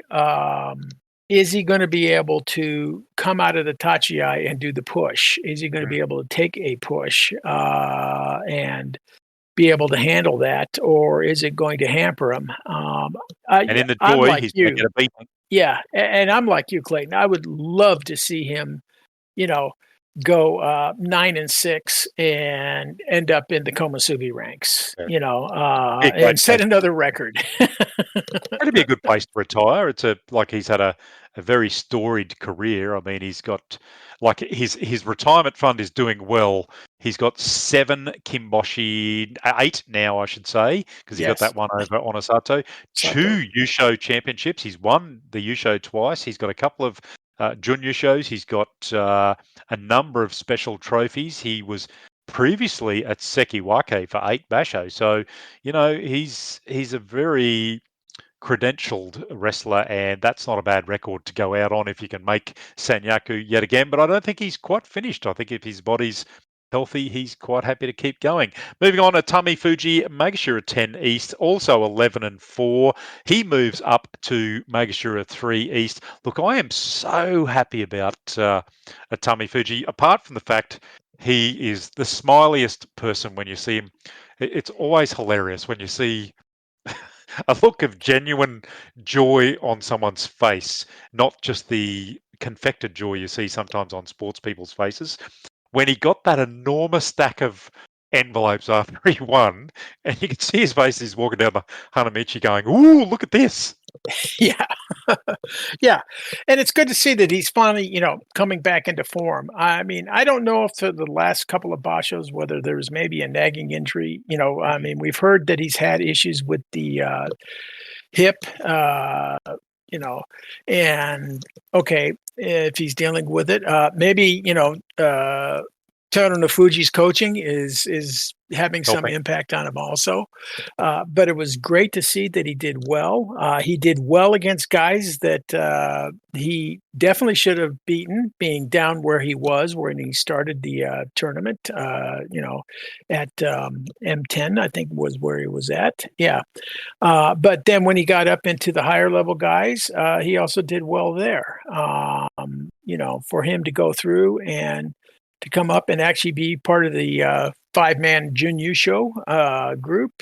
B: is he going to be able to come out of the tachiai and do the push? Is he going to
A: Mm.
B: be able to take a push and be able to handle that, or is it going to hamper him?
A: And in the
B: I'm
A: joy,
B: like
A: he's going to
B: you.
A: get a beating.
B: Yeah, and I'm like you, Clayton. I would love to see him, you know, go 9-6 and end up in the Komusubi ranks,
A: Yeah. Be a great
B: and set
A: place.
B: another record.
A: That'd be a good place to retire. It's like he's had a very storied career. I mean, he's got like his retirement fund is doing well. He's got 7 Kimboshi, 8 now, I should say, because he got
B: Yes,
A: that one over Onosato.
B: Sato.
A: 2 Yusho championships. He's won the Yusho twice. He's got a couple of Jun Yushos. He's got a number of special trophies. He was previously at Sekiwake for 8 Basho. So, he's a very credentialed wrestler, and that's not a bad record to go out on if you can make Sanyaku yet again. But I don't think he's quite finished. I think if his body's healthy, he's quite happy to keep going. Moving on to Tami Fuji, Magashira 10 East, also 11-4. He moves up to Magashira 3 East. Look, I am so happy about Tami Fuji, apart from the fact he is the smiliest person when you see him. It's always hilarious when you see a look of genuine joy on someone's face, not just the confected joy you see sometimes on sports people's faces. When he got that enormous stack of envelopes after he won, and you can see his face, he's walking down the Hanamichi going, "Ooh, look at this."
B: Yeah, yeah, and it's good to see that he's finally, coming back into form. I mean, I don't know if the last couple of Bashos whether there's maybe a nagging injury. I mean, we've heard that he's had issues with the hip, you know, and okay, if he's dealing with it, maybe Taro Fuji's coaching is having some
A: Helping.
B: impact on him also. But it was great to see that he did well. He did well against guys that he definitely should have beaten, being down where he was when he started the tournament. At M10, I think was where he was at. Yeah. But then when he got up into the higher level guys, he also did well there. For him to go through and to come up and actually be part of the 5-man Junyu show group,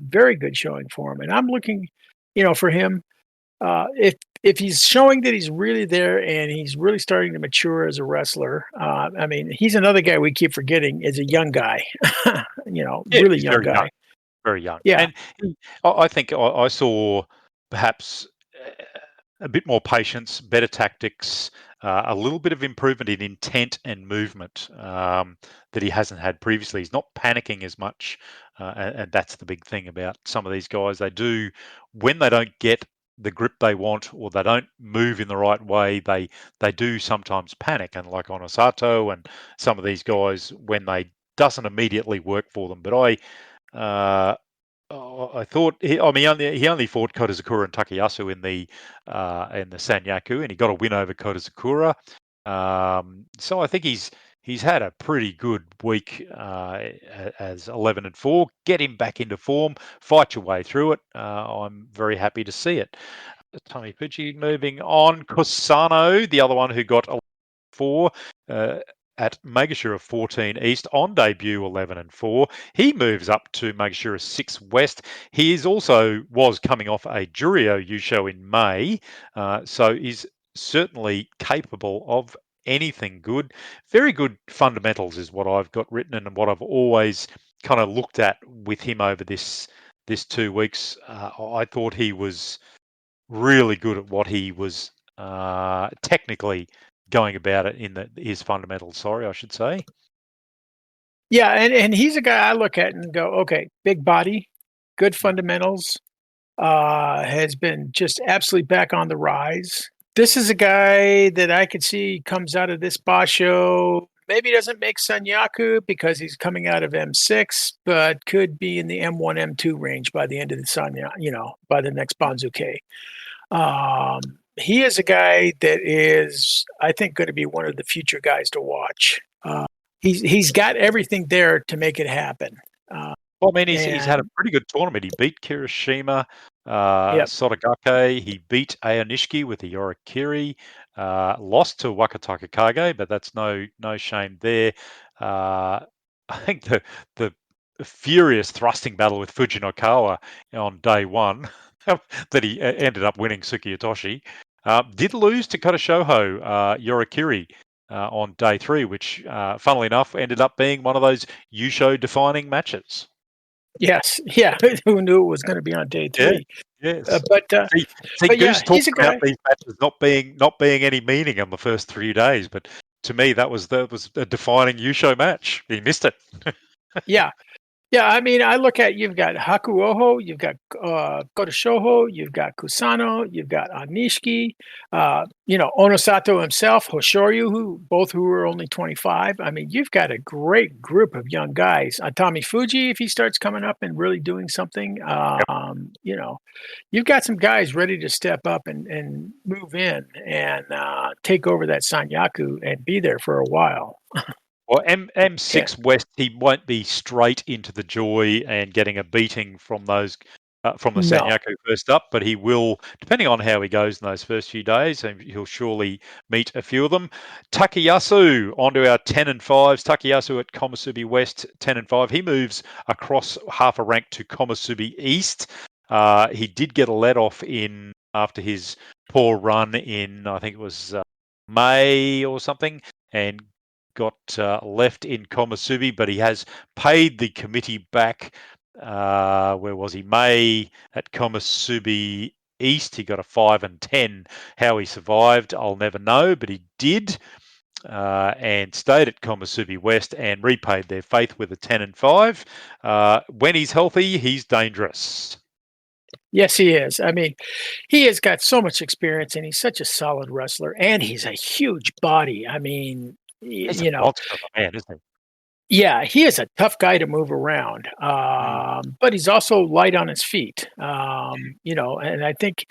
B: very good showing for him. And I'm looking, for him, if he's showing that he's really there and he's really starting to mature as a wrestler. I mean, he's another guy we keep forgetting is a young guy,
A: Yeah,
B: really
A: he's
B: young
A: very young.
B: guy.
A: Very young.
B: Yeah.
A: And I think I saw perhaps a bit more patience, better tactics, a little bit of improvement in intent and movement that he hasn't had previously. He's not panicking as much, and that's the big thing about some of these guys. They do, when they don't get the grip they want or they don't move in the right way, they do sometimes panic. And like Onosato and some of these guys, when they doesn't immediately work for them. But I thought he only fought Kotazakura and Takayasu in the Sanyaku, and he got a win over Kotazakura. So I think he's had a pretty good week as 11-4. Get him back into form, fight your way through it. I'm very happy to see it. Tommy Pucci moving on. Cosano, the other one who got 4 at Megashira 14 East on debut 11-4. He moves up to Megashira 6 West. He was coming off a Juryo Yusho in May, so he's certainly capable of anything good. Very good fundamentals is what I've got written and what I've always kind of looked at with him over this 2 weeks. I thought he was really good at what he was technically going about it in his fundamentals. Sorry, I should say.
B: Yeah, and he's a guy I look at and go, okay, big body, good fundamentals, has been just absolutely back on the rise. This is a guy that I could see comes out of this Basho. Maybe doesn't make Sanyaku because he's coming out of M6, but could be in the M1, M2 range by the end of the Sanya, by the next Banzuke. He is a guy that is, I think, going to be one of the future guys to watch. He's got everything there to make it happen.
A: Well, I mean, he's had a pretty good tournament. He beat Kirishima, Sotogake. He beat Aonishiki with the Yorikiri. Lost to Wakataka Kage, but that's no shame there. I think the furious thrusting battle with Fujinokawa on day one that he ended up winning Tsukiotoshi. Did lose to Kodashoho Yorikiri on day 3, which, funnily enough, ended up being one of those Yusho defining matches.
B: Yes, yeah. Who knew it was going to be on day 3?
A: Yeah, yes.
B: But
A: Goose talked about these matches not being any meaning on the first 3 days, but to me that was a defining Yusho match. He missed it.
B: Yeah. Yeah, I mean, I look at you've got Hakuoho, you've got Kodashoho, you've got Kusano, you've got Anishiki, Onosato himself, Hoshoryu, who are only 25. I mean, you've got a great group of young guys. Atami Fuji, if he starts coming up and really doing something, you've got some guys ready to step up and move in and take over that Sanyaku and be there for a while.
A: Well, M6 West, he won't be straight into the joy and getting a beating from those from the Sanyaku first up, but he will, depending on how he goes in those first few days, and he'll surely meet a few of them. Takayasu onto our 10-5s. Takayasu at Komusubi West, 10-5. He moves across half a rank to Komusubi East. He did get a let off in after his poor run in, I think it was May or something, and got left in Komusubi, but he has paid the committee back. Where was he? May at Komusubi East. He got a 5 and 10. How he survived, I'll never know, but he did. And stayed at Komusubi West and repaid their faith with a 10-5. When he's healthy, he's dangerous.
B: Yes, he is. I mean, he has got so much experience, and he's such a solid wrestler, and he's a huge body. I mean,
A: He's a monster of a man, isn't he?
B: Yeah, he is a tough guy to move around, but he's also light on his feet. And I think,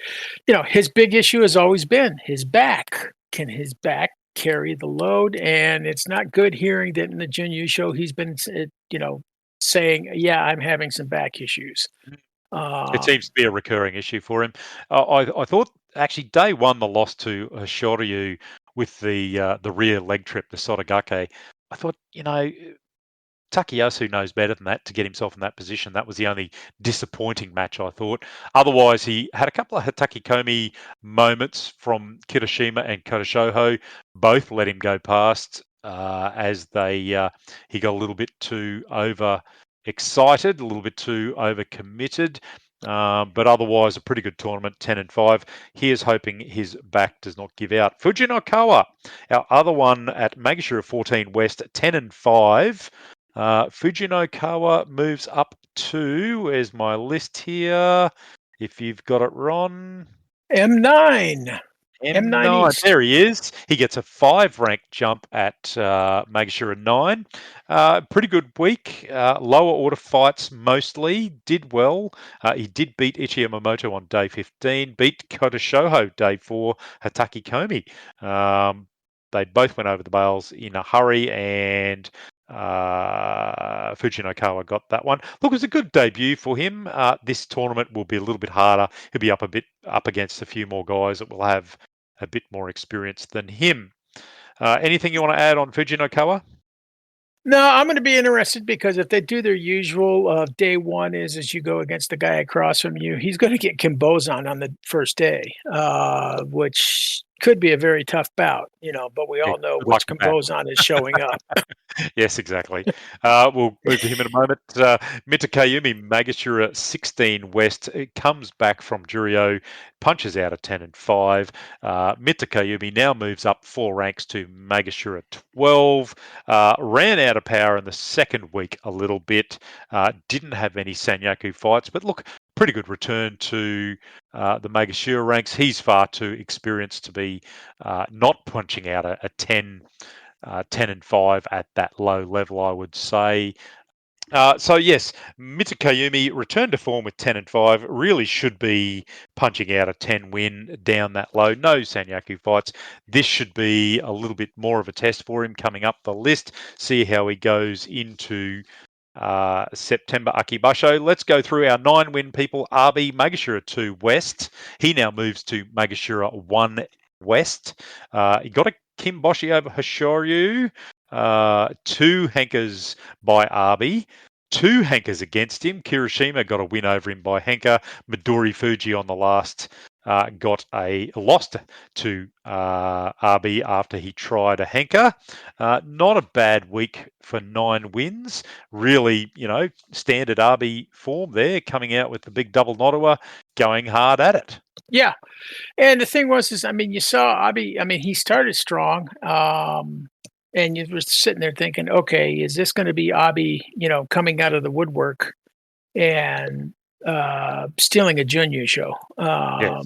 B: his big issue has always been his back. Can his back carry the load? And it's not good hearing that in the Junior show he's been, saying, "Yeah, I'm having some back issues."
A: It seems to be a recurring issue for him. I thought actually day 1 the loss to Shoryu with the rear leg trip, the Sotogake. I thought, Takayasu knows better than that to get himself in that position. That was the only disappointing match, I thought. Otherwise, he had a couple of Hitaki Komi moments from Kirishima and Kodashoho. Both let him go past as he got a little bit too overexcited, a little bit too overcommitted. But otherwise, a pretty good tournament, 10-5. He is hoping his back does not give out. Fujinokawa, our other one at Megashira 14 West, 10-5. Fujinokawa moves up to, where's my list here? If you've got it, Ron.
B: M9.
A: M9 East. There he is. He gets a 5-rank jump at Megashira 9. Pretty good week. Lower order fights mostly. Did well. He did beat Ichi Yamamoto on day 15. Beat Kodashoho day 4. Hitaki Komi. they both went over the bales in a hurry, and Fujinokawa got that one. Look, it was a good debut for him. This tournament will be a little bit harder. He'll be up against a few more guys that will have a bit more experience than him. Anything you want to add on Fujinokawa?
B: No, I'm going to be interested because if they do their usual day one is you go against the guy across from you, he's going to get Kimbozan on the first day, which could be a very tough bout, but we
A: Yeah,
B: all know
A: good luck
B: which
A: with that.
B: Kimbozan is showing up.
A: Yes, exactly. We'll move to him in a moment. Mitakayumi Magashira 16 West. It comes back from Juryo, punches out a 10 and 5. Mitakayumi now moves up 4 ranks to Magashira 12. Ran out of power in the second week a little bit. Didn't have any Sanyaku fights, but look, pretty good return to the Magashira ranks. He's far too experienced to be not punching out a 10 and 5 at that low level, I would say. So yes, Mitakayumi returned to form with 10 and 5. Really should be punching out a 10 win down that low. No Sanyaku fights. This should be a little bit more of a test for him coming up the list. See how he goes into September. Aki Basho. Let's go through our 9-win people. Arby Magashira 2 West. He now moves to Magashira 1 West. He got a Kimboshi over Hoshoryu. 2 hankers by Arby. 2 hankers against him. Kirishima got a win over him by hanker. Midori Fuji on the last got a lost to Arby after he tried a hanker. Not a bad week for 9 wins. Really, standard Arby form there, coming out with the big double Nottawa, going hard at it.
B: Yeah. And the thing was, you saw Abi, he started strong. And you were sitting there thinking, okay, is this going to be Abi, coming out of the woodwork and stealing a Jun Yusho?
A: Yes.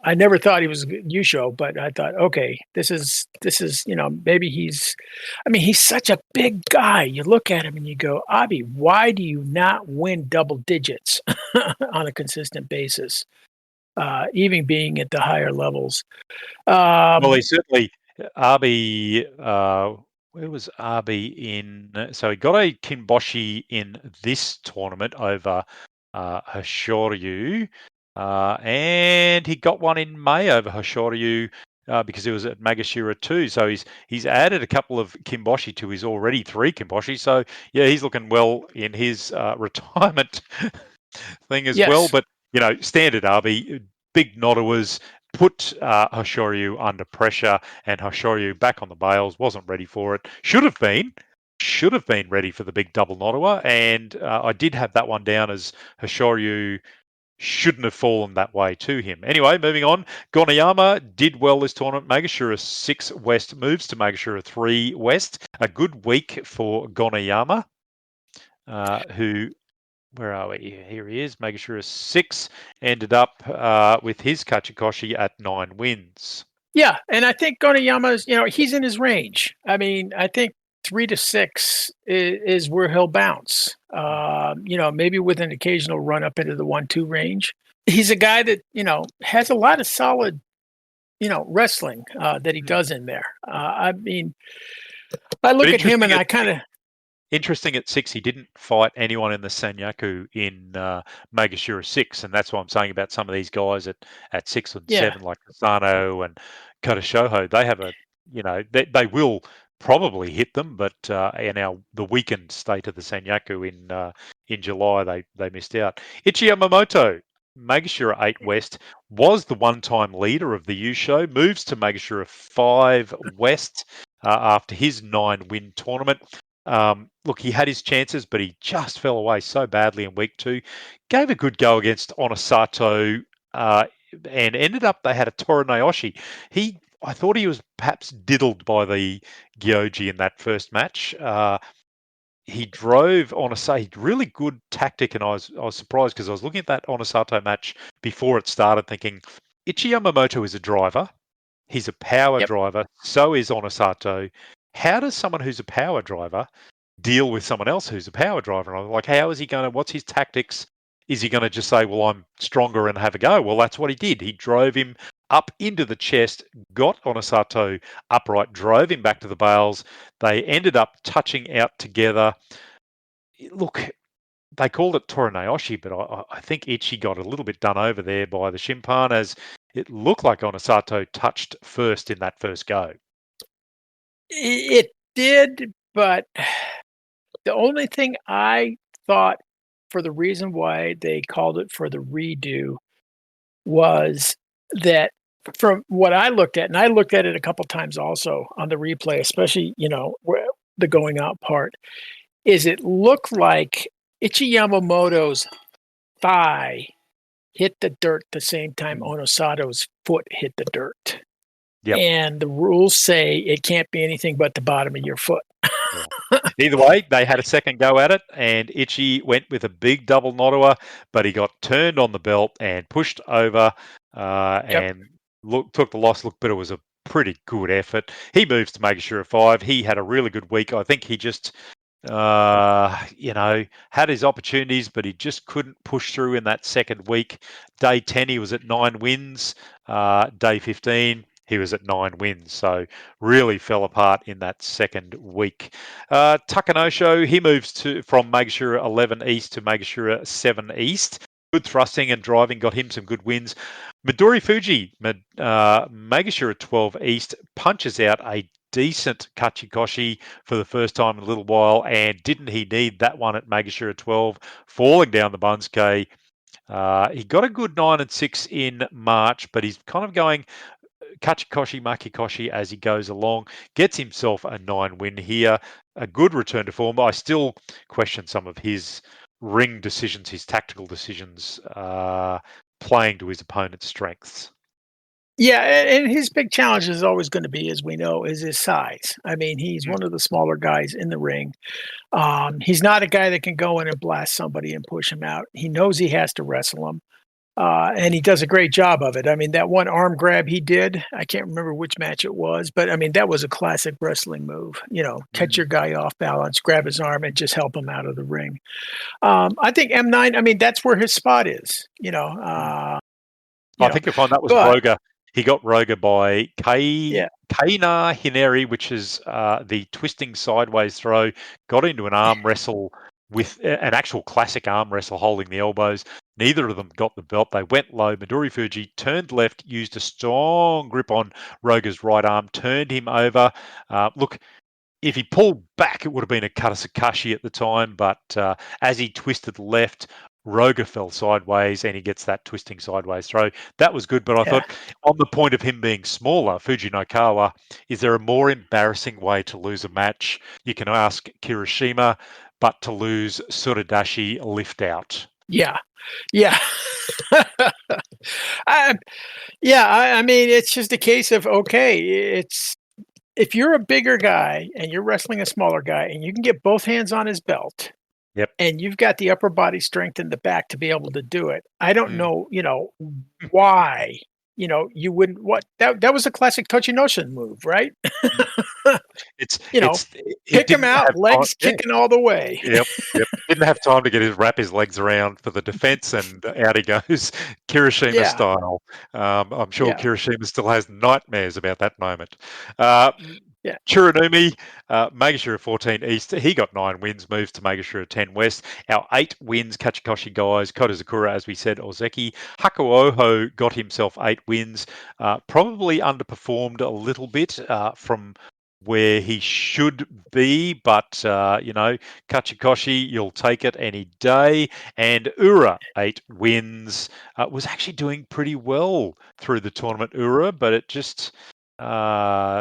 B: I never thought he was a Yusho, but I thought, okay, this is, maybe he's such a big guy. You look at him and you go, Abi, why do you not win double digits on a consistent basis? Even being at the higher levels.
A: Well, he certainly, Arby, where was Arby in? So he got a Kimboshi in this tournament over Hoshoryu, and he got one in May over Hoshoryu because he was at Magashira 2. So he's added a couple of Kimboshi to his already 3 Kimboshi. So yeah, he's looking well in his retirement thing as well.
B: Yes.
A: But standard Arby, big Nottawas, put Hoshoryu under pressure, and Hoshoryu back on the bales, wasn't ready for it. Should have been ready for the big double Nottawa, and I did have that one down as Hoshoryu shouldn't have fallen that way to him. Anyway, moving on. Gonayama did well this tournament. Magashira 6 West moves to Magashira 3 West. A good week for Gonayama, who... Where are we? Here he is. Magashira 6 ended up with his Kachikoshi at 9 wins.
B: Yeah, and I think Gonayama's, he's in his range. I think 3 to 6 is where he'll bounce. Maybe with an occasional run up into the 1-2 range. He's a guy that, has a lot of solid, wrestling that he does in there. I look at him and I kind of...
A: Interesting at 6, he didn't fight anyone in the Sanyaku in Magashira 6, and that's what I'm saying about some of these guys at 6 and 7, like Kasano and Kodashoho. They have they will probably hit them, but in the weakened state of the Sanyaku in July, they missed out. Ichi Yamamoto, Magashira 8 West, was the one-time leader of the U-Show, moves to Magashira 5 West after his 9-win tournament. Look, he had his chances, but he just fell away so badly in week 2. Gave a good go against Onosato, and ended up they had a Toranayoshi. I thought he was perhaps diddled by the Gyoji in that first match. He drove Onosato, really good tactic, and I was surprised because I was looking at that Onosato match before it started thinking, Ichi Yamamoto is a driver. He's a power driver. So is Onosato. How does someone who's a power driver deal with someone else who's a power driver? And I'm like, how is he going to, what's his tactics? Is he going to just say, well, I'm stronger and have a go? Well, that's what he did. He drove him. up into the chest, got Onosato upright, drove him back to the bales. They ended up touching out together. Look, they called it Toranayoshi, but I think Ichi got a little bit done over there by the Shimpan, as it looked like Onosato touched first in that first go.
B: It did, but the only thing I thought for the reason why they called it for the redo was that from what I looked at, and I looked at it a couple times also on the replay, especially, the going out part, is it looked like Ichi Yamamoto's thigh hit the dirt the same time Onosato's foot hit the dirt.
A: Yep.
B: And the rules say it can't be anything but the bottom of your foot.
A: Yeah. Either way, they had a second go at it, and Ichi went with a big double Nodowa, but he got turned on the belt and pushed over and took the loss. Look, but it was a pretty good effort. He moves to Megashira 5. He had a really good week. I think he just had his opportunities, but he just couldn't push through in that second week. Day 10, he was at 9 wins. Day 15, he was at 9 wins. So really fell apart in that second week. Takanosho, he moves from Megashira 11 East to Megashira 7 East. Good thrusting and driving got him some good wins. Midori Fuji, Megashira 12 East, punches out a decent Kachikoshi for the first time in a little while, and didn't he need that one at Megashira 12, falling down the Banzuke. He got a good 9 and 6 in March, but he's kind of going Kachikoshi, Makikoshi as he goes along, gets himself a 9 win here, a good return to form. I still question some of his ring decisions, his tactical decisions, playing to his opponent's strengths.
B: Yeah, and his big challenge is always going to be, as we know, is his size. I mean, he's one of the smaller guys in the ring. He's not a guy that can go in and blast somebody and push him out. He knows he has to wrestle him, and he does a great job of it. I mean, that one arm grab he did, I can't remember which match it was, but I mean, that was a classic wrestling move. Catch your guy off balance, grab his arm, and just help him out of the ring. I think M9, I mean, that's where his spot is,
A: I think you'll find that was Roga. He got Roga by Kaina Hineri, which is the twisting sideways throw, got into an arm wrestle with an actual classic arm wrestle holding the elbows. Neither of them got the belt. They went low. Midori Fuji turned left, used a strong grip on Roga's right arm, turned him over. Look, if he pulled back, it would have been a Katasakashi at the time, but as he twisted left, Roga fell sideways and he gets that twisting sideways throw. That was good, but I thought on the point of him being smaller, Fuji Nokawa, is there a more embarrassing way to lose a match? You can ask Kirishima, but to lose Suradashi lift out.
B: Yeah. I mean, it's just a case of, if you're a bigger guy and you're wrestling a smaller guy and you can get both hands on his belt, and you've got the upper body strength in the back to be able to do it, I don't know, why, you wouldn't. That was a classic Tochinoshin move, right? Kick him out, legs kicking all the way.
A: Yep. Didn't have time to wrap his legs around for the defense, and out he goes, Kirishima style. I'm sure Kirishima still has nightmares about that moment. Chiranumi, Megashira 14 East, he got 9 wins, moves to Megashira 10 West. Our 8 wins, Kachikoshi guys, Kodazakura, as we said, Ozeki. Hakuoho got himself 8 wins, probably underperformed a little bit from where he should be, but Kachikoshi, you'll take it any day. And Ura, 8 wins, was actually doing pretty well through the tournament, Ura, but it just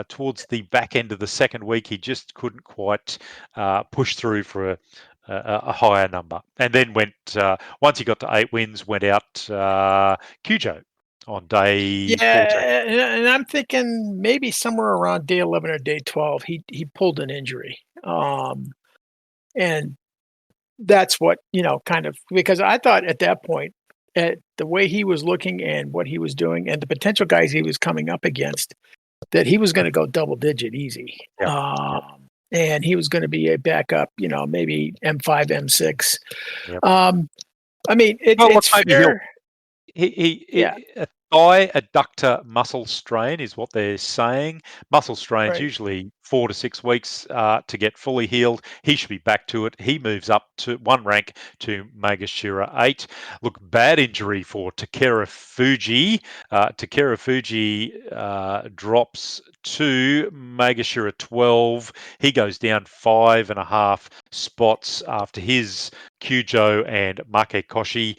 A: towards the back end of the second week, he just couldn't quite push through for a higher number. And then once he got to 8 wins, went out Kyujo on day 14.
B: And I'm thinking maybe somewhere around day 11 or day 12, he pulled an injury. And that's what, kind of, because I thought at that point, at the way he was looking and what he was doing and the potential guys he was coming up against, that he was going to go double digit easy. And he was going to be a backup, maybe M5, M6. I mean, it's fair.
A: thigh adductor muscle strain is what they're saying. Muscle strains
B: Right.
A: usually 4 to 6 weeks to get fully healed. He should be back to it. He moves up to one rank to Megashira 8. Look, bad injury for Takera Fuji. Takera Fuji drops to Megashira 12. He goes down 5.5 spots after his Kyujo and Makekoshi.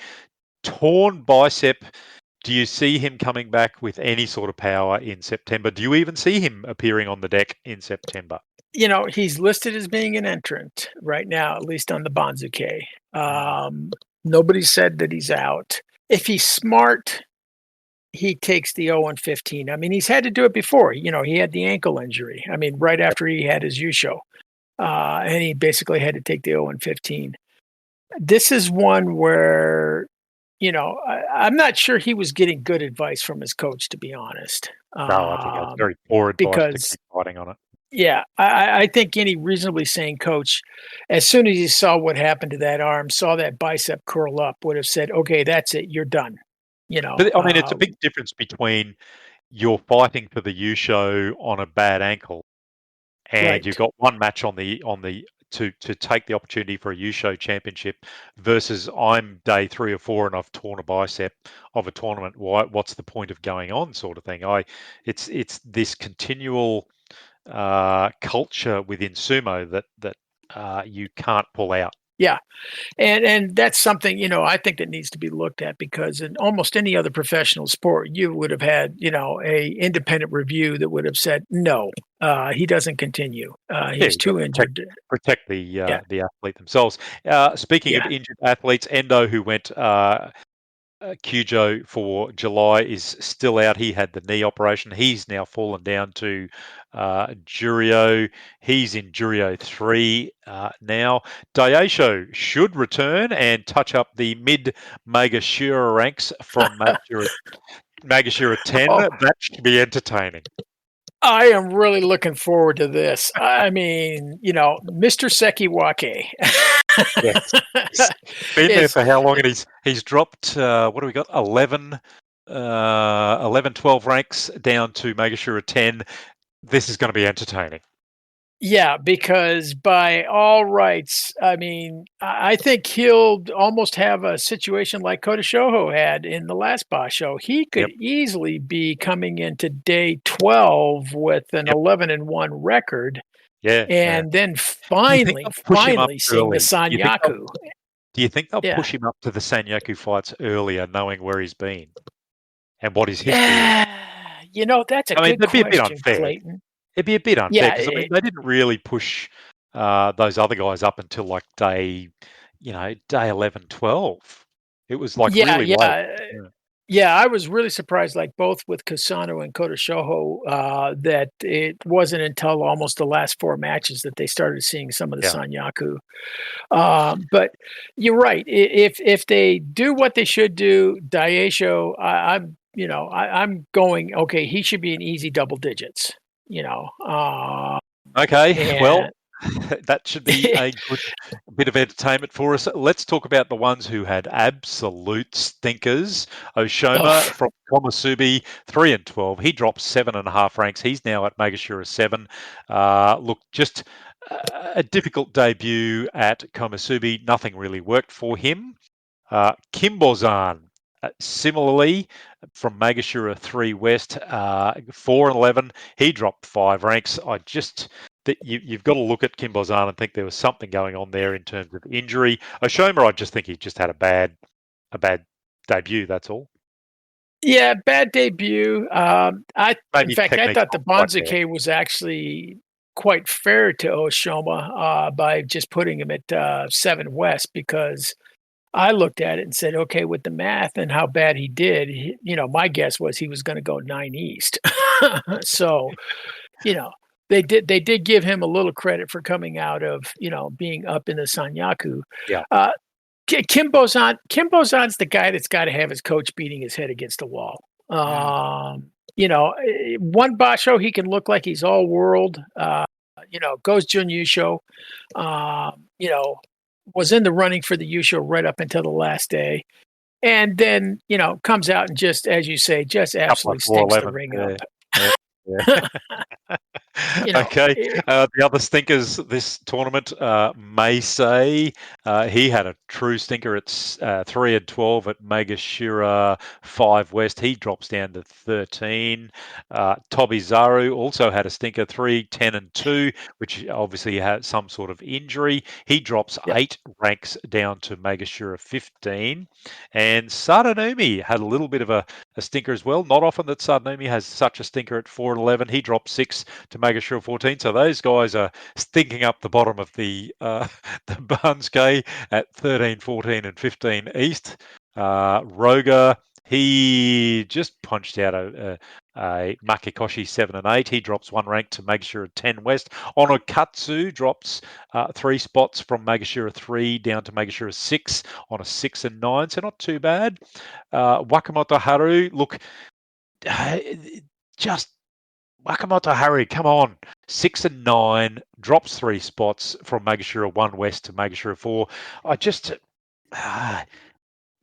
A: Torn bicep. Do you see him coming back with any sort of power in September? Do you even see him appearing on the deck in September?
B: He's listed as being an entrant right now, at least on the Banzuke.
A: Mm.
B: Nobody said that he's out. If he's smart, he takes the 0-15. I mean, he's had to do it before. He had the ankle injury. I mean, right after he had his Yusho, and he basically had to take the 0-15. This is one where, I'm not sure he was getting good advice from his coach, to be honest.
A: No, I think that's very poor advice to
B: Because
A: keep fighting on it.
B: yeah, I think any reasonably sane coach, as soon as he saw what happened to that arm, saw that bicep curl up, would have said, "Okay, that's it. You're done." You know,
A: But I mean, it's a big difference between you're fighting for the U show on a bad ankle, and you've
B: right.
A: got one match on the to take the opportunity for a U show championship versus I'm day 3 or 4 and I've torn a bicep of a tournament. What's the point of going on, sort of thing? It's this continual culture within sumo that you can't pull out.
B: Yeah, and that's something I think that needs to be looked at because in almost any other professional sport, you would have had a independent review that would have said no, he doesn't continue.
A: Yeah,
B: He's
A: you've got
B: too
A: to
B: injured.
A: protect
B: Yeah,
A: the athlete themselves. Speaking of
B: yeah.
A: injured athletes, Endo, who went Kyujo for July, is still out. He had the knee operation. He's now fallen down to Juryo. He's in Juryo 3 now. Daisho should return and touch up the mid Megashira ranks from Magashira 10.
B: Oh,
A: That should be entertaining.
B: I am really looking forward to this. I mean, Mr. Sekiwake
A: Yes. He's been there
B: is
A: for how long? And he's dropped, what do we got? 11, 12 ranks down to Megashira 10. This is going to be entertaining.
B: yeah, because by all rights, I mean, I think he'll almost have a situation like Kota Shoho had in the last Basho. He could
A: Yep.
B: easily be coming into day 12 with an
A: Yep.
B: 11-1 record,
A: Yeah. Yeah.
B: and then
A: Do you think
B: finally,
A: they'll push him up
B: seeing the
A: early?
B: Sanyaku.
A: Do you think they'll
B: Yeah.
A: push him up to the Sanyaku fights earlier, knowing where he's been and what his history is?
B: Yeah. That's a
A: I mean,
B: good
A: that'd be a bit
B: question,
A: unfair.
B: Clayton.
A: It'd be a bit unfair
B: Yeah,
A: because I mean they didn't really push those other guys up until like day 11, 12. It was like
B: yeah,
A: really late.
B: yeah.
A: Yeah.
B: Yeah, I was really surprised, like both with Kasano and Kota Shoho, that it wasn't until almost the last 4 matches that they started seeing some of the
A: Yeah.
B: Sanyaku. But you're right. If they do what they should do, Daisho, I'm going. Okay, he should be in easy double digits.
A: Okay, well,
B: And
A: that should be a good bit of entertainment for us. Let's talk about the ones who had absolute stinkers. Oshoma
B: oh,
A: from Komusubi, 3 and 12. He dropped 7.5 ranks. He's now at Megashira 7. Look, just a difficult debut at Komusubi. Nothing really worked for him. Kimbozan, similarly, from Megashira 3 West, 4 and 11. He dropped 5 ranks. You've got to look at Kimbozan and think there was something going on there in terms of injury. Oshoma, I just think he just had a bad debut. That's all.
B: yeah, bad debut. In
A: Maybe
B: fact, I
A: technique's
B: thought the
A: not quite there.
B: Banzuke was actually quite fair to Oshoma by just putting him at 7 West because I looked at it and said, okay, with the math and how bad he did, my guess was he was going to go 9 East. So, you know, they did give him a little credit for coming out of being up in the Sanyaku.
A: Yeah.
B: Kim Bozan's the guy that's got to have his coach beating his head against the wall. One Basho, he can look like he's all world. Goes Jun Yusho. Was in the running for the Yusho right up until the last day. and then comes out and just, as you say, just
A: Couple of
B: absolutely stinks the
A: 411.
B: ring up.
A: Yeah. Yeah. Yeah. Okay.
B: It,
A: The other stinkers this tournament, Maysay, he had a true stinker at 3-12 at Megashira 5 West. He drops down to 13. Tobizaru also had a stinker 3-10-2, which obviously had some sort of injury. He drops
B: yeah,
A: 8 ranks down to Megashira 15. And Sadanumi had a little bit of a stinker as well. Not often that Sadanumi has such a stinker at 4-11. He dropped 6 to Megashira 14. So those guys are stinking up the bottom of the the Banzuke at 13, 14, and 15 East. Roga, he just punched out a Makikoshi 7 and 8. He drops 1 rank to Megashira 10 West. Onokatsu drops 3 spots from Megashira 3 down to Megashira 6 on a 6 and 9. So not too bad. Wakamoto Haru, look, just Wakamoto Haru, come on. 6 and 9, drops 3 spots from Megashira 1 West to Megashira 4.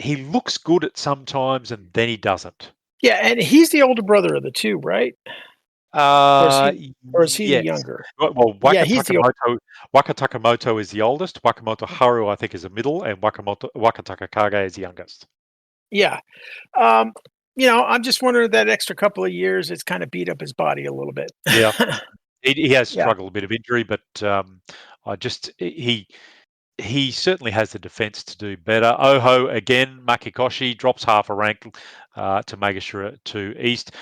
A: He looks good at some times and then he doesn't.
B: yeah, and he's the older brother of the two, right? Or is
A: Uh,
B: he, or is he the
A: yes.
B: younger?
A: Well,
B: Yeah, he's the
A: Wakatakamoto is the oldest. Wakamoto Haru, I think, is the middle, and Wakataka Kage is the youngest.
B: yeah. Um, I'm just wondering that extra couple of years, it's kind of beat up his body a little bit.
A: Yeah, he has
B: Yeah,
A: struggled a bit of injury, but I just he certainly has the defense to do better. Oho again, Makikoshi drops half a rank to Megashira 2 East.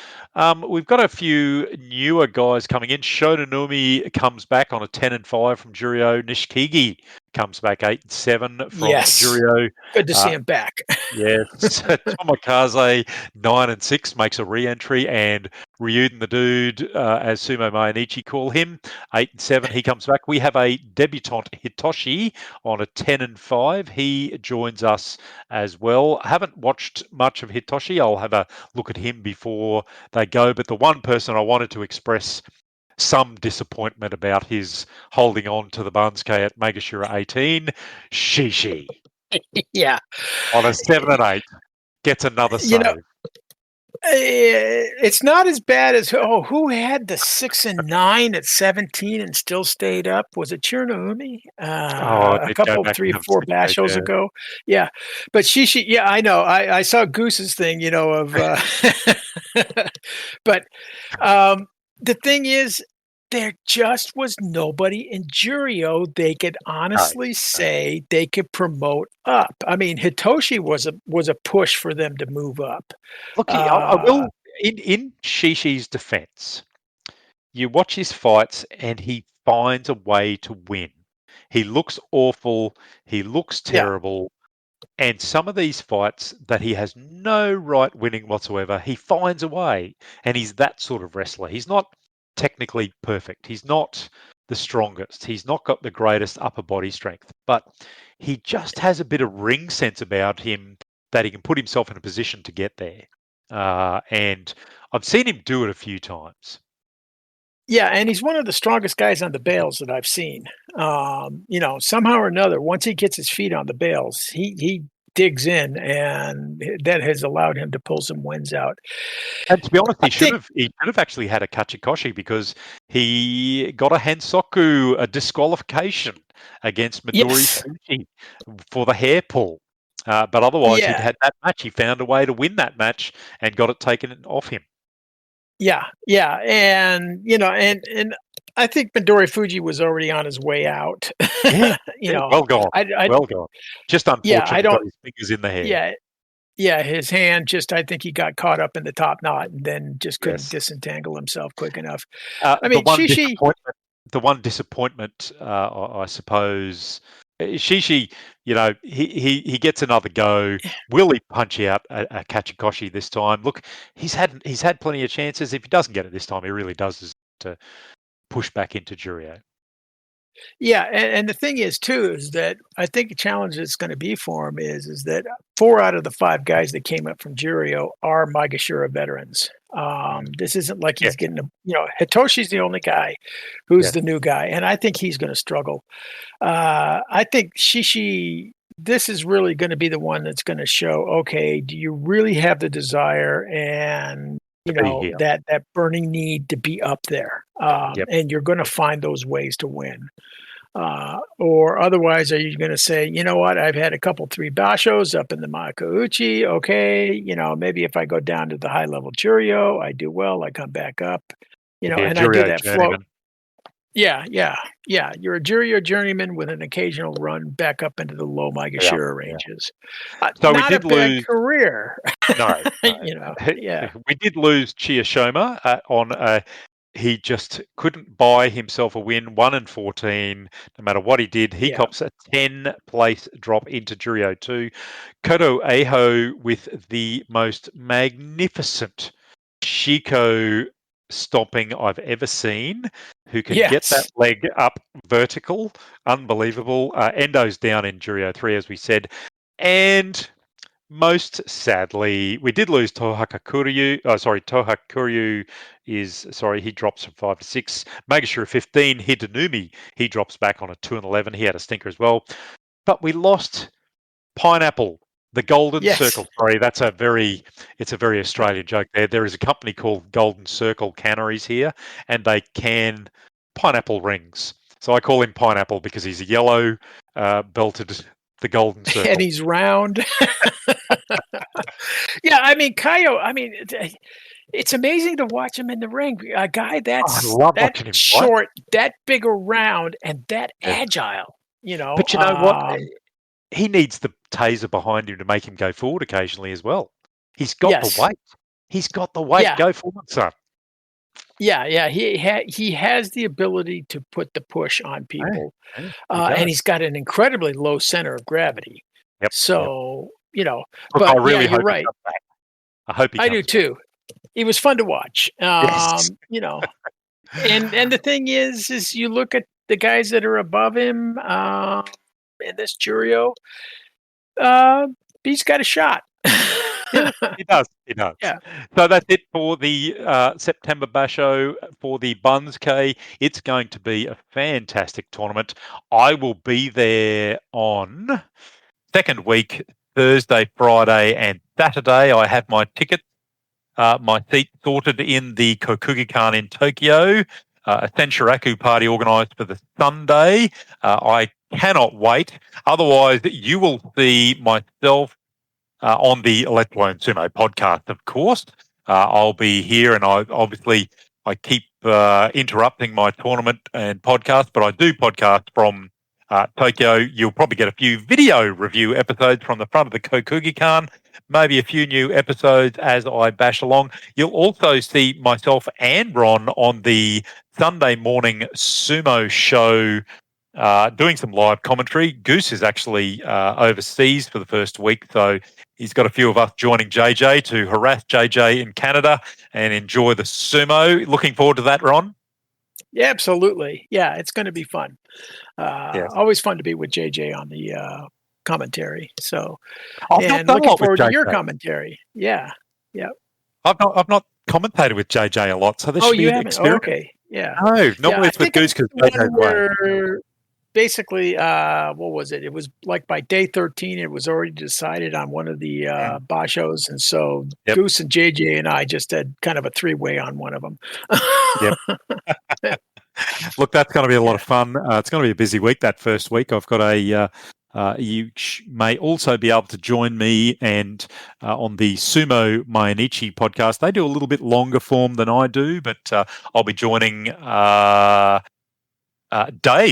A: We've got a few newer guys coming in. Shononumi comes back on a 10 and 5 from Juryo. Nishikigi comes back 8 and 7 from
B: yes.
A: Juryo.
B: Good to see him back.
A: Yes, Tomokaze 9 and 6 makes a re-entry, and Ryuden the Dude, as Sumo Mayanichi call him, 8 and 7. He comes back. We have a debutant Hitoshi on a 10 and 5. He joins us as well. I haven't watched much of Hitoshi. I'll have a look at him before they go. But the one person I wanted to express some disappointment about his holding on to the Banzuke at Megashira 18, Shishi
B: Yeah.
A: on a 7 and 8 gets another
B: You know,
A: save.
B: it's not as bad as who had the 6 and 9 at 17 and still stayed up? Was it Chernoumi?
A: Oh, I
B: A
A: did go
B: couple,
A: back and
B: 3 or
A: have a
B: 4
A: think about it,
B: bashos
A: yeah.
B: ago. Yeah, but she yeah, I know. I saw Goose's thing, of, but the thing is, there just was nobody in Juryo they could
A: No,
B: honestly
A: no.
B: say they could promote up. I mean, Hitoshi was a push for them to move up.
A: Look, I
B: Uh,
A: will, in Shishi's defense, you watch his fights and he finds a way to win. He looks awful, he looks
B: yeah,
A: terrible, and some of these fights that he has no right winning whatsoever, he finds a way. And he's that sort of wrestler. He's not technically perfect. He's not the strongest. He's not got the greatest upper body strength, but he just has a bit of ring sense about him that he can put himself in a position to get there. And I've seen him do it a few times.
B: yeah, and he's one of the strongest guys on the bales that I've seen. Somehow or another, once he gets his feet on the bales, he digs in, and that has allowed him to pull some wins out.
A: And to be honest,
B: I think
A: he should have actually had a Kachikoshi because he got a Hansoku, a disqualification against Midori
B: yes,
A: Fuji for the hair pull. But otherwise, he'd
B: yeah,
A: had that match. He found a way to win that match and got it taken off him.
B: yeah, yeah, and and I think Midori Fuji was already on his way out.
A: Yeah,
B: you
A: yeah,
B: know,
A: well gone,
B: I
A: well gone. Just
B: yeah, I
A: unfortunate he got
B: don't
A: his fingers in the hair.
B: yeah. Yeah, his hand just I think he got caught up in the top knot and then just couldn't
A: Yes.
B: disentangle himself quick enough.
A: Uh,
B: I
A: the
B: mean,
A: one
B: Shishi
A: disappointment, the one disappointment, I suppose, Shishi, he gets another go. Will he punch out a Kachikoshi this time? Look, he's had plenty of chances. If he doesn't get it this time, he really does deserve to push back into Juryo.
B: yeah, and the thing is too is that I think the challenge that's gonna be for him is that 4 out of the 5 guys that came up from Juryo are Maegashira veterans.
A: Mm.
B: This isn't like
A: Yes,
B: he's getting Hitoshi's the only guy who's
A: yes.
B: the new guy, and I think he's gonna struggle. I think Shishi this is really going to be the one that's going to show, okay, do you really have the desire and
A: To be here.
B: that burning need to be up there?
A: Yep.
B: And you're going to find those ways to win. Or otherwise, are you going to say, you know what, I've had a couple, three bashos up in the Makuuchi. Okay, maybe if I go down to the high level Juryo, I do well, I come back up,
A: Yeah,
B: and I do
A: Juryo
B: that flow.
A: journeyman.
B: Yeah, yeah, yeah. You're a Juryo journeyman with an occasional run back up into the low
A: Yeah,
B: Maegashira
A: yeah.
B: ranges.
A: So we
B: Not a
A: did
B: bad
A: lose.
B: career,
A: No, no.
B: Yeah,
A: We did lose Chiyashoma on he just couldn't buy himself a win. 1-14, no matter what he did. He
B: yeah.
A: cops a 10-place drop into Juryo 2. Koto Aho with the most magnificent Shiko stomping I've ever seen, who can get that
B: Yes.
A: leg up vertical. Unbelievable. Endo's down in Juryo 3, as we said. And most sadly, we did lose Tohaka Kuryu. Oh, sorry, Tohaka Kuryu he drops from 5 to 6. Megashira 15, Hidenumi, he drops back on a 2-11. He had a stinker as well. But we lost Pineapple, the Golden
B: Yes.
A: Circle. Sorry, it's a very Australian joke there. There is a company called Golden Circle Canneries here, and they can pineapple rings. So I call him Pineapple because he's a yellow belted the Golden
B: And
A: Circle.
B: he's round. Yeah, I mean, Kaio, it's amazing to watch him in the ring. A guy
A: I love
B: that
A: watching him fight.
B: short, that big around, and that
A: Yeah.
B: agile,
A: But you know what? He needs the taser behind him to make him go forward occasionally as well. He's got the
B: Yes.
A: weight. He's got the weight.
B: Yeah.
A: Go forward, son.
B: Yeah, yeah. He has the ability to put the push on people.
A: Yeah, he
B: And
A: does.
B: he's got an incredibly low center of gravity.
A: Yep.
B: So,
A: Look, I
B: but yeah,
A: really
B: you're
A: hope he
B: right.
A: comes back. I hope he
B: I do
A: comes back.
B: too. It was fun to watch.
A: Yes.
B: And the thing is you look at the guys that are above him, in this Churio, uh, he's got a shot.
A: Yeah, he does. He does.
B: Yeah.
A: So that's it for the September Basho for the Banzuke. It's going to be a fantastic tournament. I will be there on second week, Thursday, Friday, and Saturday. I have my tickets, my seat sorted in the Kokugikan in Tokyo, a Senshiraku party organised for the Sunday. I cannot wait. Otherwise, you will see myself on the Let's Learn Sumo podcast, of course. I'll be here, and I keep interrupting my tournament and podcast, but I do podcast from Tokyo. You'll probably get a few video review episodes from the front of the Kokugikan, maybe a few new episodes as I bash along. You'll also see myself and Ron on the Sunday morning sumo show doing some live commentary. Goose is actually overseas for the first week, so he's got a few of us joining JJ to harass JJ in Canada and enjoy the sumo. Looking forward to that, Ron.
B: Yeah, absolutely. Yeah, it's going to be fun.
A: Yes.
B: Always fun to be with JJ on the commentary. So,
A: I've not
B: and
A: done a
B: looking
A: lot with
B: forward to your
A: JJ.
B: commentary. Yeah. Yeah.
A: I've not commentated with JJ a lot, so this
B: Oh,
A: should be
B: you
A: an
B: haven't? Oh,
A: experience.
B: okay. Yeah.
A: No,
B: Yeah.
A: normally
B: I
A: it's with
B: think
A: Goose
B: it's
A: because
B: the
A: JJ's
B: one
A: away.
B: where basically, what was it? It was like by day 13, it was already decided on one of the Bashos. And so
A: Yep.
B: Goose and JJ and I just had kind of a three-way on one of them.
A: Yep. Look, that's going to be a lot of fun. It's going to be a busy week, that first week. I've got you may also be able to join me and on the Sumo Mainichi podcast. They do a little bit longer form than I do, but I'll be joining Dave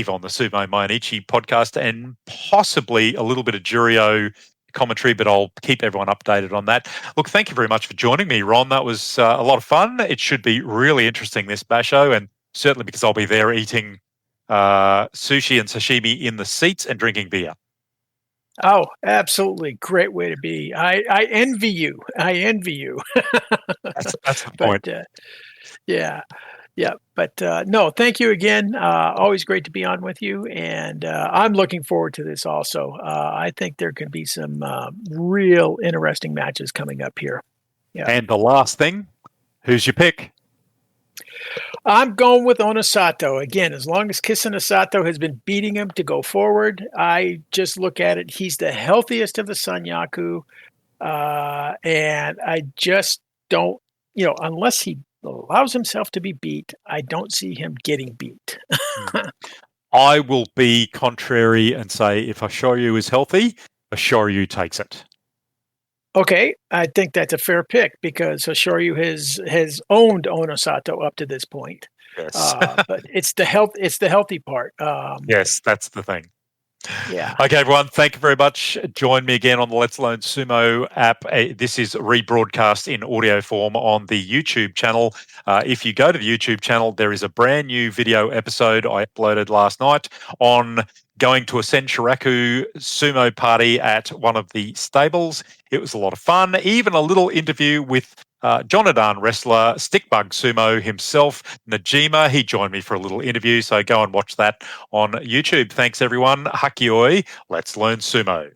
A: on the Sumo Mainichi podcast and possibly a little bit of Juryo commentary, but I'll keep everyone updated on that. Look, thank you very much for joining me, Ron. That was a lot of fun. It should be really interesting, this basho, and certainly because I'll be there eating sushi and sashimi in the seats and drinking beer.
B: Oh, absolutely. Great way to be. I envy you. I envy you.
A: That's the point.
B: But yeah. Yeah. But no, thank you again. Always great to be on with you. And I'm looking forward to this also. I think there could be some real interesting matches coming up here. Yeah.
A: And the last thing, who's your pick?
B: I'm going with Onosato. Again, as long as Kisa Onosato has been beating him to go forward, I just look at it. He's the healthiest of the Sanyaku. And I just don't, unless he allows himself to be beat, I don't see him getting beat.
A: I will be contrary and say if Ashoryu is healthy, Ashoryu takes it.
B: Okay, I think that's a fair pick because Hoshoryu has owned Onosato up to this point.
A: Yes.
B: But it's the healthy part.
A: Yes, that's the thing.
B: Yeah.
A: Okay, everyone, thank you very much. Join me again on the Let's Learn Sumo app. This is rebroadcast in audio form on the YouTube channel. If you go to the YouTube channel, there is a brand new video episode I uploaded last night on going to a Senshiraku sumo party at one of the stables. It was a lot of fun, even a little interview with Jonadan wrestler, Stickbug Sumo himself, Najima. He joined me for a little interview, so go and watch that on YouTube. Thanks, everyone. Hakioi. Let's learn sumo.